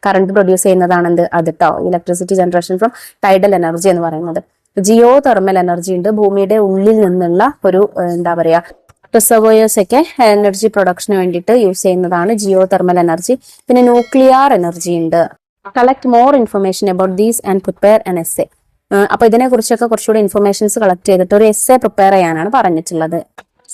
കറണ്ട് പ്രൊഡ്യൂസ് ചെയ്യുന്നതാണെന്ത് അത് ട്ടോ, electricity generation from tidal energy എന്ന് പറയുന്നത്. ജിയോ തെർമൽ എനർജി ഉണ്ട്, ഭൂമിയുടെ ഉള്ളിൽ നിന്നുള്ള ഒരു എന്താ പറയാ റിസർവോയേഴ്സ് ഒക്കെ എനർജി പ്രൊഡക്ഷന് വേണ്ടിയിട്ട് യൂസ് ചെയ്യുന്നതാണ് ജിയോ തെർമൽ എനർജി. പിന്നെ ന്യൂക്ലിയർ എനർജി ഉണ്ട്. Collect more information about these and prepare N essay. അപ്പൊ ഇതിനെ കുറിച്ചൊക്കെ കുറച്ചുകൂടി ഇൻഫർമേഷൻസ് കളക്ട് ചെയ്തിട്ട് ഒരു എസ്സേ പ്രിപ്പയർ ചെയ്യാനാണ് പറഞ്ഞിട്ടുള്ളത്.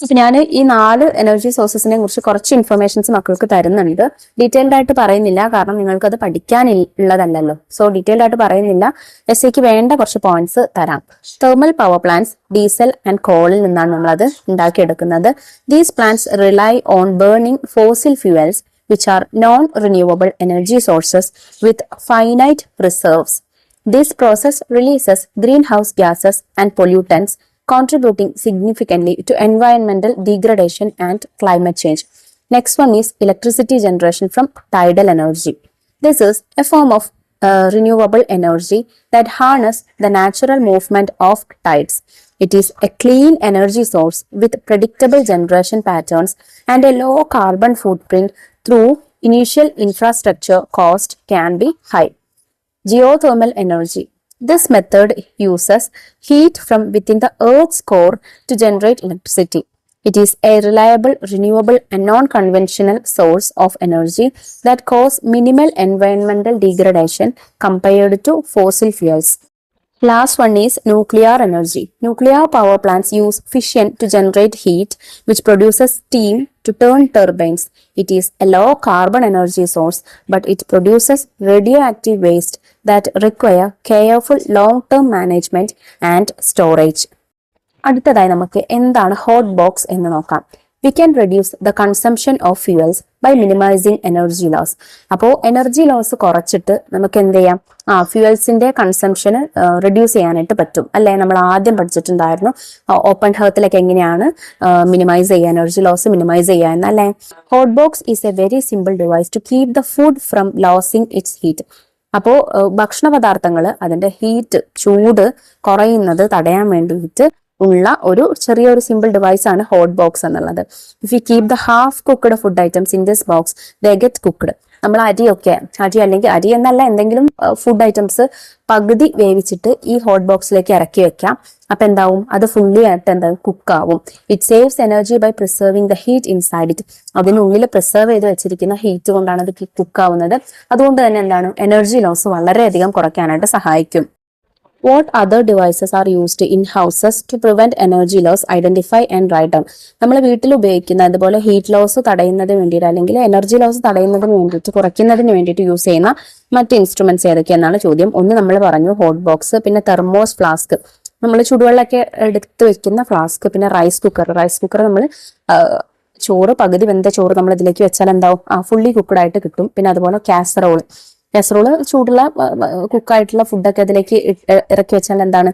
അപ്പൊ ഞാൻ ഈ 4 എനർജി സോഴ്സസിനെ കുറിച്ച് കുറച്ച് ഇൻഫർമേഷൻസ് മക്കൾക്ക് തരുന്നുണ്ട്. ഡീറ്റെയിൽഡ് ആയിട്ട് പറയുന്നില്ല, കാരണം നിങ്ങൾക്ക് അത് പഠിക്കാനുള്ളതല്ലല്ലോ. സോ ഡീറ്റെയിൽഡ് ആയിട്ട് പറയുന്നില്ല, എസ്സേക്ക് വേണ്ട കുറച്ച് പോയിന്റ്സ് തരാം. Thermal power plants diesel and കോളിൽ നിന്നാണ് നമ്മളത് ഉണ്ടാക്കിയെടുക്കുന്നത്. These plants rely on burning fossil fuels which are non-renewable energy sources with finite reserves. This process releases greenhouse gases and pollutants, contributing significantly to environmental degradation and climate change. Next one is electricity generation from tidal energy. This is a form of renewable energy that harness the natural movement of tides. It is a clean energy source with predictable generation patterns and a low carbon footprint. Through initial infrastructure cost can be high. Geothermal energy. This method uses heat from within the Earth's core to generate electricity. It is a reliable, renewable and non-conventional source of energy that causes minimal environmental degradation compared to fossil fuels. Last one is nuclear energy. Nuclear power plants use fission to generate heat, which produces steam to turn turbines. It is a low carbon energy source, but it produces radioactive waste that require careful long-term management and storage. അടുത്തതായി നമുക്ക് എന്താണ് hot box എന്ന് നോക്കാം. We can reduce the consumption of fuels by minimizing energy loss. അപ്പോൾ energy loss കുറച്ചിട്ട് നമുക്ക് എന്ത് ചെയ്യാം, ഫ്യൂവൽസിന്റെ കൺസംഷന് റിഡ്യൂസ് ചെയ്യാനായിട്ട് പറ്റും അല്ലെ. നമ്മൾ ആദ്യം പഠിച്ചിട്ടുണ്ടായിരുന്നു ഓപ്പൺ ഹെർത്തിലൊക്കെ എങ്ങനെയാണ് മിനിമൈസ് ചെയ്യുക, എനർജി ലോസ് മിനിമൈസ് ചെയ്യുക എന്നല്ലേ. Hot box is a very simple device to keep the food from losing its heat. അപ്പോൾ ഭക്ഷണ പദാർത്ഥങ്ങൾ അതിന്റെ ഹീറ്റ് ചൂട് കുറയുന്നത് തടയാൻ വേണ്ടിയിട്ട് ഉള്ള ഒരു ചെറിയൊരു സിമ്പിൾ ഡിവൈസ് ആണ് ഹോട്ട് ബോക്സ് എന്നുള്ളത്. If you keep the half cooked food items in this box they get cooked. നമ്മൾ അരി അല്ലെങ്കിൽ അരി എന്നല്ല, എന്തെങ്കിലും ഫുഡ് ഐറ്റംസ് പകുതി വേവിച്ചിട്ട് ഈ ഹോട്ട് ബോക്സിലേക്ക് ഇറക്കി വെക്കാം. അപ്പൊ എന്താവും, അത് ഫുള്ളി ആയിട്ട് എന്താവും, കുക്കാവും. It saves energy by preserving the heat inside it. അതിനുള്ളിൽ പ്രിസർവ് ചെയ്ത് വെച്ചിരിക്കുന്ന ഹീറ്റ് കൊണ്ടാണ് അത് കുക്കാവുന്നത്. അതുകൊണ്ട് തന്നെ എന്താണ്, എനർജി ലോസ് വളരെയധികം കുറയ്ക്കാനായിട്ട് സഹായിക്കും. What other devices are used in houses to prevent energy loss? Identify and write down. നമ്മൾ വീട്ടിൽ ഉപയോഗിക്കുന്ന അതുപോലെ ഹീറ്റ് ലോസ് തടയുന്നതിന് വേണ്ടിയിട്ട് അല്ലെങ്കിൽ എനർജി ലോസ് തടയുന്നതിന് വേണ്ടിയിട്ട് കുറയ്ക്കുന്നതിന് വേണ്ടിയിട്ട് യൂസ് ചെയ്യുന്ന മറ്റ് ഇൻസ്ട്രുമെന്റ്സ് ഏതൊക്കെയെന്നാണ് ചോദ്യം. ഒന്ന് നമ്മൾ പറഞ്ഞു ഹോട്ട് ബോക്സ്, പിന്നെ തെർമോസ് ഫ്ലാസ്ക്, നമ്മൾ ചുടുവെള്ളമൊക്കെ എടുത്ത് വെക്കുന്ന ഫ്ലാസ്ക്, പിന്നെ റൈസ് കുക്കർ നമ്മൾ ചോറ് പകുതി വെന്ത ചോറ് നമ്മൾ ഇതിലേക്ക് വെച്ചാൽ എന്താവും, ഫുള്ളി കുക്ക്ഡ് ആയിട്ട് കിട്ടും. പിന്നെ അതുപോലെ കാസറോള് ചൂടുള്ള കുക്കായിട്ടുള്ള ഫുഡൊക്കെ അതിലേക്ക് ഇറക്കി വെച്ചാൽ എന്താണ്,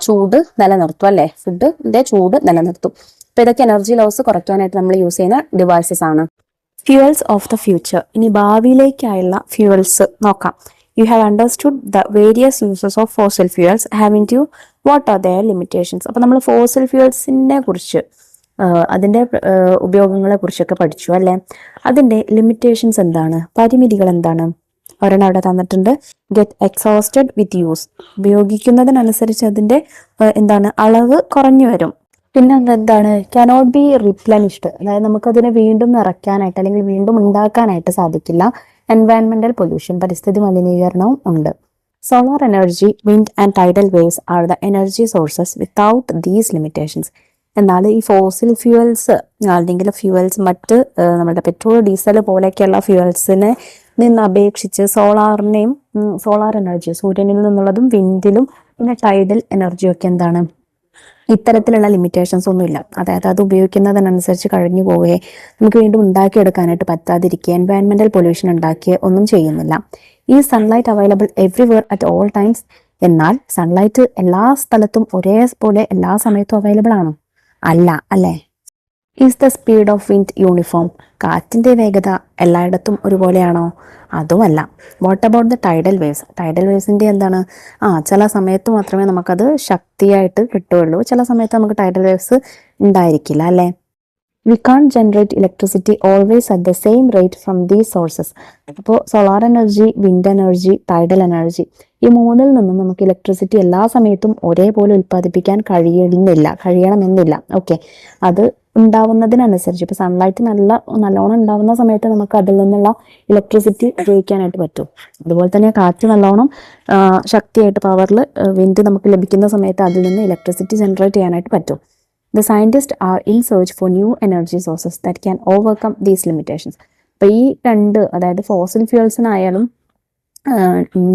ചൂട് നിലനിർത്തും അല്ലെ, ഫുഡിന്റെ ചൂട് നിലനിർത്തും. അപ്പൊ ഇതൊക്കെ എനർജി ലോസ് കുറയ്ക്കാനായിട്ട് നമ്മൾ യൂസ് ചെയ്യുന്ന ഡിവൈസസ് ആണ്. Fuels of the future. ഇനി ഭാവിയിലേക്കായുള്ള ഫ്യൂവൽസ് നോക്കാം. You have understood the various uses of fossil fuels, having to what are their limitations. അപ്പൊ നമ്മൾ ഫോസിൽ ഫ്യൂവൽസിനെ കുറിച്ച് അതിന്റെ ഉപയോഗങ്ങളെ കുറിച്ചൊക്കെ പഠിച്ചു അല്ലെ. അതിന്റെ ലിമിറ്റേഷൻസ് എന്താണ്, പരിമിതികൾ എന്താണ്? ഒരെണ്ണം അവിടെ തന്നിട്ടുണ്ട്, ഗെറ്റ് എക്സോസ്റ്റഡ് വിത്ത് യൂസ്. ഉപയോഗിക്കുന്നതിനനുസരിച്ച് അതിന്റെ എന്താണ്, അളവ് കുറഞ്ഞു വരും. പിന്നെ എന്താണ്, കനോട്ട് ബി റിപ്ലനിഷ്ഡ്, അതായത് നമുക്കതിനെ വീണ്ടും നിറയ്ക്കാനായിട്ട് അല്ലെങ്കിൽ വീണ്ടും ഉണ്ടാക്കാനായിട്ട് സാധിക്കില്ല. എൻവയൺമെന്റൽ പൊല്യൂഷൻ, പരിസ്ഥിതി മലിനീകരണവും ഉണ്ട്. Solar energy, wind and tidal waves are the energy sources without these limitations. എന്നാൽ ഈ ഫോസിൽ ഫ്യൂവൽസ് അല്ലെങ്കിൽ ഫ്യൂവൽസ് മറ്റ് നമ്മുടെ പെട്രോൾ ഡീസൽ പോലെയൊക്കെയുള്ള ഫ്യൂവൽസിനെ നിന്ന് അപേക്ഷിച്ച് സോളാർ എനർജി, സൂര്യനിൽ നിന്നുള്ളതും വിൻഡിലും പിന്നെ ടൈഡൽ എനർജിയൊക്കെ എന്താണ്, ഇത്തരത്തിലുള്ള ലിമിറ്റേഷൻസ് ഒന്നുമില്ല. അതായത് അത് ഉപയോഗിക്കുന്നതിനനുസരിച്ച് കഴിഞ്ഞു പോവുകയെ നമുക്ക് വീണ്ടും ഉണ്ടാക്കിയെടുക്കാനായിട്ട് പറ്റാതിരിക്കുക, എൻവയൺമെന്റൽ പൊല്യൂഷൻ ഉണ്ടാക്കിയ ഒന്നും ചെയ്യുന്നില്ല. ഈ sunlight available everywhere at all times. എന്നാൽ സൺലൈറ്റ് എല്ലാ സ്ഥലത്തും ഒരേപോലെ എല്ലാ സമയത്തും അവൈലബിൾ ആണോ? അല്ല അല്ലേ. Is the speed of wind uniform? കാറ്റിൻ്റെ വേഗത എല്ലായിടത്തും ഒരുപോലെയാണോ? അതുമല്ല. What about the tidal waves? Tidal വേവ്സിൻ്റെ എന്താണ്? ചില സമയത്ത് മാത്രമേ നമുക്കത് ശക്തിയായിട്ട് കിട്ടുകയുള്ളൂ, ചില സമയത്ത് നമുക്ക് ടൈഡൽ വേവ്സ് ഉണ്ടായിരിക്കില്ല അല്ലേ. We can generate electricity always at the same rate from these sources. അപ്പോൾ solar energy, wind energy, tidal energy, ഈ മൂന്നിൽ നിന്നും നമുക്ക് ഇലക്ട്രിസിറ്റി എല്ലാ സമയത്തും ഒരേപോലെ ഉൽപ്പാദിപ്പിക്കാൻ കഴിയണമെന്നില്ല. ഓക്കെ, അത് ഉണ്ടാവുന്നതിനനുസരിച്ച് ഇപ്പോൾ സൺലൈറ്റ് നല്ലോണം ഉണ്ടാവുന്ന സമയത്ത് നമുക്ക് അതിൽ നിന്നുള്ള ഇലക്ട്രിസിറ്റി ഉപയോഗിക്കാനായിട്ട് പറ്റും. അതുപോലെ തന്നെ കാറ്റ് നല്ലോണം ശക്തിയായിട്ട് പവറിൽ വിൻഡ് നമുക്ക് ലഭിക്കുന്ന സമയത്ത് അതിൽ നിന്ന് ഇലക്ട്രിസിറ്റി ജനറേറ്റ് ചെയ്യാനായിട്ട് പറ്റും. The scientists are in search for new energy sources that can overcome these limitations. അപ്പോൾ ഈ രണ്ട്, അതായത് ഫോസിൽ ഫ്യൂവൽസിനായാലും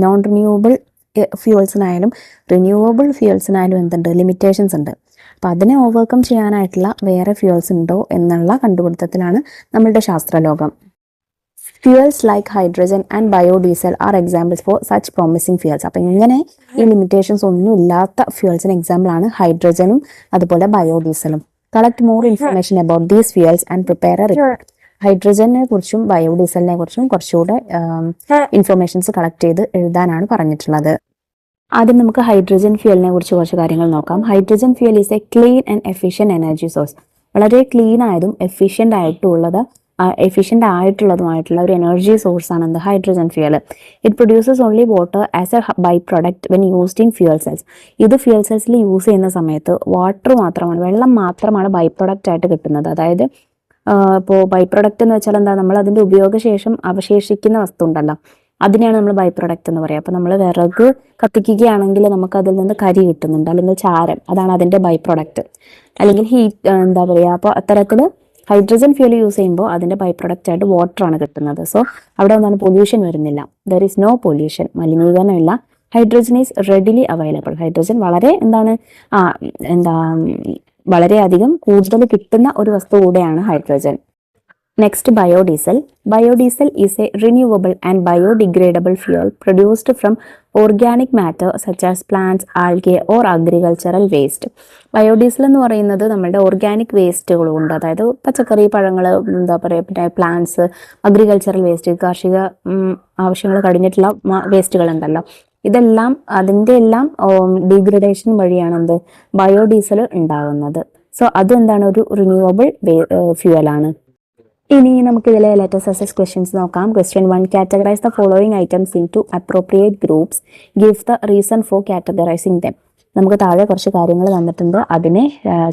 നോൺ റിന്യൂവബിൾ ഫ്യൂവൽസിനായാലും റിന്യൂവബിൾ ഫ്യൂവൽസിനായാലും എന്തുണ്ട്, ലിമിറ്റേഷൻസ് ഉണ്ട്. അപ്പോൾ അതിനെ ഓവർകം ചെയ്യാനായിട്ടുള്ള വേറെ ഫ്യൂവൽസ് ഉണ്ടോ എന്നുള്ള കണ്ടുപിടുത്തത്തിലാണ് നമ്മളുടെ ശാസ്ത്രലോകം. Fuels like hydrogen and biodiesel are examples for such promising fuels. അപ്പം ഇങ്ങനെ ഈ ലിമിറ്റേഷൻസ് ഒന്നും ഇല്ലാത്ത ഫ്യൂവൽസിന് എക്സാമ്പിൾ ആണ് ഹൈഡ്രജനും അതുപോലെ ബയോഡീസലും. Collect more information about these fuels and prepare a report. ഹൈഡ്രജനെ കുറിച്ചും ബയോഡീസലിനെ കുറിച്ചും കുറച്ചുകൂടെ ഇൻഫർമേഷൻസ് കളക്ട് ചെയ്ത് എഴുതാനാണ് പറഞ്ഞിട്ടുള്ളത്. ആദ്യം നമുക്ക് ഹൈഡ്രജൻ ഫ്യൂവലിനെ കുറിച്ച് കുറച്ച് കാര്യങ്ങൾ നോക്കാം. Hydrogen fuel is a clean and efficient energy source. വളരെ ക്ലീൻ ആയതും എഫിഷ്യൻ്റ് ആയിട്ടുള്ളതുമായിട്ടുള്ള ഒരു എനർജി സോഴ്സ് ആണ് എന്ത്, hydrogen fuel. It produces only water as a by product when used in fuel cells. ഇത് ഫ്യൂവൽ സെൽസിൽ യൂസ് ചെയ്യുന്ന സമയത്ത് വെള്ളം മാത്രമാണ് ബൈ പ്രൊഡക്റ്റ് ആയിട്ട് കിട്ടുന്നത്. അതായത് ഇപ്പോൾ ബൈ പ്രൊഡക്റ്റ് എന്ന് വെച്ചാൽ എന്താ, നമ്മൾ അതിൻ്റെ ഉപയോഗശേഷം അവശേഷിക്കുന്ന വസ്തു ഉണ്ടല്ലോ, അതിനെയാണ് നമ്മൾ ബൈ പ്രൊഡക്റ്റ് എന്ന് പറയുക. അപ്പോൾ നമ്മൾ വിറക് കത്തിക്കുകയാണെങ്കിൽ നമുക്ക് അതിൽ നിന്ന് കരി കിട്ടുന്നുണ്ട്, അല്ലെങ്കിൽ ചാരം, അതാണ് അതിൻ്റെ ബൈ പ്രൊഡക്റ്റ്, അല്ലെങ്കിൽ ഹീറ്റ് എന്താ പറയുക. അപ്പോൾ അത്തരത്തിൽ ഹൈഡ്രജൻ ഫ്യൂൽ യൂസ് ചെയ്യുമ്പോൾ അതിൻ്റെ ബൈ പ്രൊഡക്റ്റ് ആയിട്ട് വാട്ടറാണ് കിട്ടുന്നത്. സോ അവിടെ എന്താണ്, പൊല്യൂഷൻ വരുന്നില്ല, ദർ ഈസ് നോ പൊല്യൂഷൻ, മലിനീകരണമില്ല. Hydrogen is readily available. Hydrogen വളരെയധികം കൂടുതൽ കിട്ടുന്ന ഒരു വസ്തു കൂടെയാണ് hydrogen. Next, biodiesel. Biodiesel is a renewable and biodegradable fuel produced from organic matter such as plants, algae or agricultural waste. Biodiesel എന്ന് പറയുന്നത് നമ്മുടെ ഓർഗാനിക് വേസ്റ്റുകളും ഉണ്ട്, അതായത് പച്ചക്കറി, പഴങ്ങൾ, എന്താ പറയുക, പിന്നെ പ്ലാന്റ്സ്, അഗ്രികൾച്ചറൽ വേസ്റ്റ്, കാർഷിക ആവശ്യങ്ങൾ കഴിഞ്ഞിട്ടുള്ള വേസ്റ്റുകൾ ഉണ്ടല്ലോ, ഇതെല്ലാം അതിൻ്റെ എല്ലാം ഡീഗ്രഡേഷൻ വഴിയാണ് എന്ത്, ബയോഡീസൽ ഉണ്ടാകുന്നത്. സോ അതെന്താണ്, ഒരു റിന്യൂവബിൾ ഫ്യൂവലാണ്. ഇനി നമുക്ക് ഇതിലെ ലെറ്റർ സക്സസ് ക്വസ്റ്റ്യൻസ് നോക്കാം. Question 1, categorise the following items into appropriate groups, give the reason for categorising them. നമുക്ക് താഴെ കുറച്ച് കാര്യങ്ങൾ തന്നിട്ടുണ്ട്, അതിനെ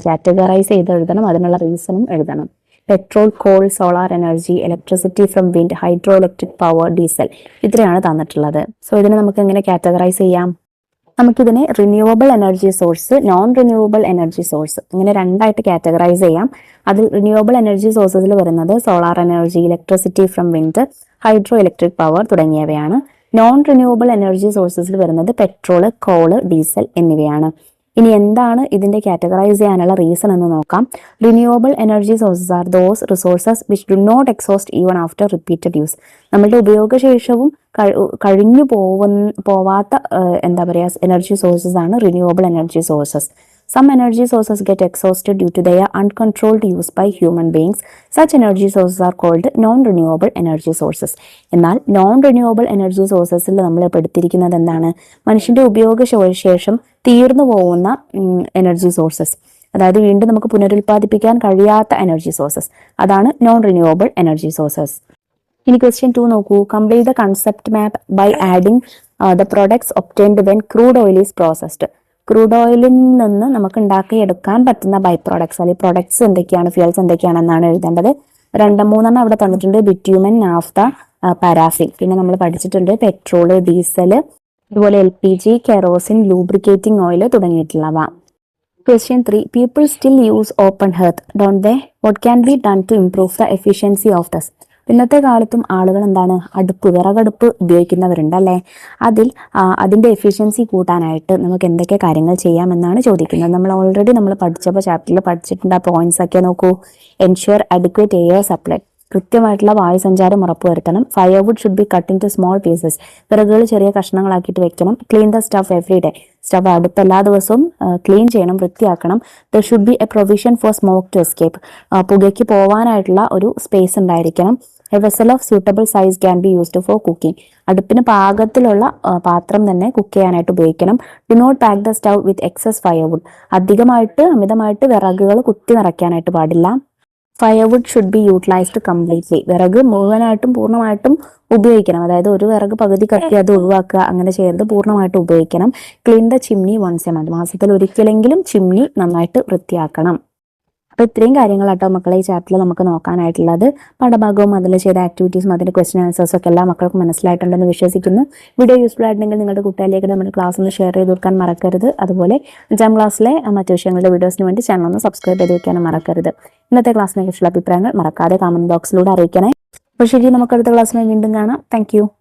കാറ്റഗറൈസ് ചെയ്ത് എഴുതണം, അതിനുള്ള റീസണും എഴുതണം. Petrol, call, solar energy, electricity from wind, hydro electric power, diesel, ഇത്രയാണ് തന്നിട്ടുള്ളത്. സോ ഇതിനെ നമുക്ക് എങ്ങനെ കാറ്റഗറൈസ് ചെയ്യാം? നമുക്കിതിനെ renewable energy source, non renewable energy source, ഇങ്ങനെ രണ്ടായിട്ട് കാറ്റഗറൈസ് ചെയ്യാം. അതിൽ റിന്യൂവബിൾ എനർജി സോഴ്സസിൽ വരുന്നത് solar energy, electricity from wind, hydro electric power തുടങ്ങിയവയാണ്. നോൺ റിന്യൂവബിൾ എനർജി സോഴ്സസിൽ വരുന്നത് പെട്രോള്, കോള്, ഡീസൽ എന്നിവയാണ്. ഇനി എന്താണ് ഇതിന്റെ കാറ്റഗറൈസ് ചെയ്യാനുള്ള റീസൺ എന്ന് നോക്കാം. Renewable energy sources are those resources which do not exhaust even after repeated use. നമ്മളുടെ ഉപയോഗശേഷവും കഴിഞ്ഞു പോവാത്ത എന്താ പറയുക എനർജി സോഴ്സസ് ആണ് renewable energy sources. Some energy sources get exhausted due to their uncontrolled use by human beings. Such energy sources are called non-renewable energy sources. എന്നാൽ non renewable energy സോഴ്സസിൽ നമ്മൾ പെടുത്തിയിരിക്കുന്നത് എന്താണ്? മനുഷ്യന്റെ ഉപയോഗശേഷം തീർന്നു പോകുന്ന എനർജി സോഴ്സസ്, അതായത് വീണ്ടും നമുക്ക് പുനരുൽപ്പാദിപ്പിക്കാൻ കഴിയാത്ത എനർജി സോഴ്സസ്, അതാണ് നോൺ റിന്യൂവബിൾ എനർജി സോഴ്സസ്. ഇനി ക്വസ്റ്റ്യൻ 2 നോക്കൂ. Complete the concept map by adding the products obtained when crude oil is processed. Crude ഓയിലിൽ നിന്ന് നമുക്ക് ഉണ്ടാക്കിയെടുക്കാൻ പറ്റുന്ന ബൈ പ്രോഡക്ട്സ് അല്ലെങ്കിൽ പ്രൊഡക്ട്സ് എന്തൊക്കെയാണ്, ഫ്യൂൽസ് എന്തൊക്കെയാണെന്നാണ് എഴുതേണ്ടത്. 2-3 അവിടെ തന്നിട്ടുണ്ട്. Bitumen, naphtha, paraffin. പിന്നെ നമ്മൾ പഠിച്ചിട്ടുണ്ട് പെട്രോള്, ഡീസല്, അതുപോലെ LPG, കെറോസിൻ, ലൂബ്രിക്കേറ്റിംഗ് ഓയിൽ തുടങ്ങിയിട്ടുള്ളവ. Question 3, people still use open hearth, don't they? What can be done to improve the efficiency of these? ഇന്നത്തെ കാലത്തും ആളുകൾ എന്താണ്, വിറകടുപ്പ് ഉപയോഗിക്കുന്നവരുണ്ട് അല്ലേ. അതിൻ്റെ എഫിഷ്യൻസി കൂട്ടാനായിട്ട് നമുക്ക് എന്തൊക്കെ കാര്യങ്ങൾ ചെയ്യാമെന്നാണ് ചോദിക്കുന്നത്. നമ്മൾ പഠിച്ചപ്പോൾ ചാപ്റ്ററിൽ പഠിച്ചിട്ടുണ്ട്. ആ പോയിന്റ്സ് ഒക്കെ നോക്കൂ. എൻഷുർ അഡിക്വേറ്റ് എയർ സപ്ലൈ, കൃത്യമായിട്ടുള്ള വായുസഞ്ചാരം ഉറപ്പുവരുത്തണം. Firewood should be cut into small pieces. വിറകുകൾ ചെറിയ കഷ്ണങ്ങളാക്കിയിട്ട് വെക്കണം. Clean the stove every day. Stove അടുപ്പ് എല്ലാ ദിവസവും ക്ലീൻ ചെയ്യണം, വൃത്തിയാക്കണം. There should be a provision for smoke to escape. പുകയ്ക്ക് പോകാനായിട്ടുള്ള ഒരു സ്പേസ് ഉണ്ടായിരിക്കണം. A vessel of suitable size can be used for cooking. അടുപ്പിന് പാകത്തിലുള്ള പാത്രം തന്നെ കുക്ക് ചെയ്യാനായിട്ട് ഉപയോഗിക്കണം. Do not pack the stove with excess firewood. അമിതമായിട്ട് വിറകുകൾ കുത്തി നിറയ്ക്കാനായിട്ട് പാടില്ല. Firewood should B utilised completely. വിറക് മുഴുവനായിട്ടും പൂർണ്ണമായിട്ടും ഉപയോഗിക്കണം. അതായത് ഒരു വിറക് പകുതി കത്തി അത് ഒഴിവാക്കുക, അങ്ങനെ ചെയ്യരുത്, പൂർണ്ണമായിട്ട് ഉപയോഗിക്കണം. Clean the chimney once a month. മാസത്തിൽ ഒരിക്കലെങ്കിലും ചിമ്നി നന്നായിട്ട് വൃത്തിയാക്കണം. അപ്പൊ ഇത്രയും കാര്യങ്ങളാട്ടോ മക്കളെ ഈ ചാപ്റ്ററിൽ നമുക്ക് നോക്കാനായിട്ടുള്ളത്. പാഠഭാഗവും അതിൽ ചെയ്ത ആക്ടിവിറ്റീസും അതിന്റെ ക്വസ്റ്റ്യൻ ആൻസേഴ്സും ഒക്കെ എല്ലാ മക്കൾക്കും മനസ്സിലായിട്ടുണ്ടെന്ന് വിശ്വസിക്കുന്നു. വീഡിയോ യൂസ്ഫുൾ ആയിട്ടുണ്ടെങ്കിൽ നിങ്ങളുടെ കൂട്ടുകാരിലേക്ക് നമ്മുടെ ക്ലാസ് ഒന്ന് ഷെയർ ചെയ്ത് കൊടുക്കാൻ മറക്കരുത്. അതുപോലെ 5ാം ക്ലാസ്സിലെ മറ്റു വിഷയങ്ങളുടെ വീഡിയോസിന് വേണ്ടി ചാനൽ ഒന്ന് സബ്സ്ക്രൈബ് ചെയ്ത് വെക്കാനും മറക്കരുത്. ഇന്നത്തെ ക്ലാസ്സിനെ കുറിച്ചുള്ള അഭിപ്രായങ്ങൾ മറക്കാതെ കമന്റ് ബോക്സിലൂടെ അറിയിക്കണേ. അപ്പോൾ ശരി, നമുക്ക് അടുത്ത ക്ലാസ്സിനെ വീണ്ടും കാണാം. താങ്ക്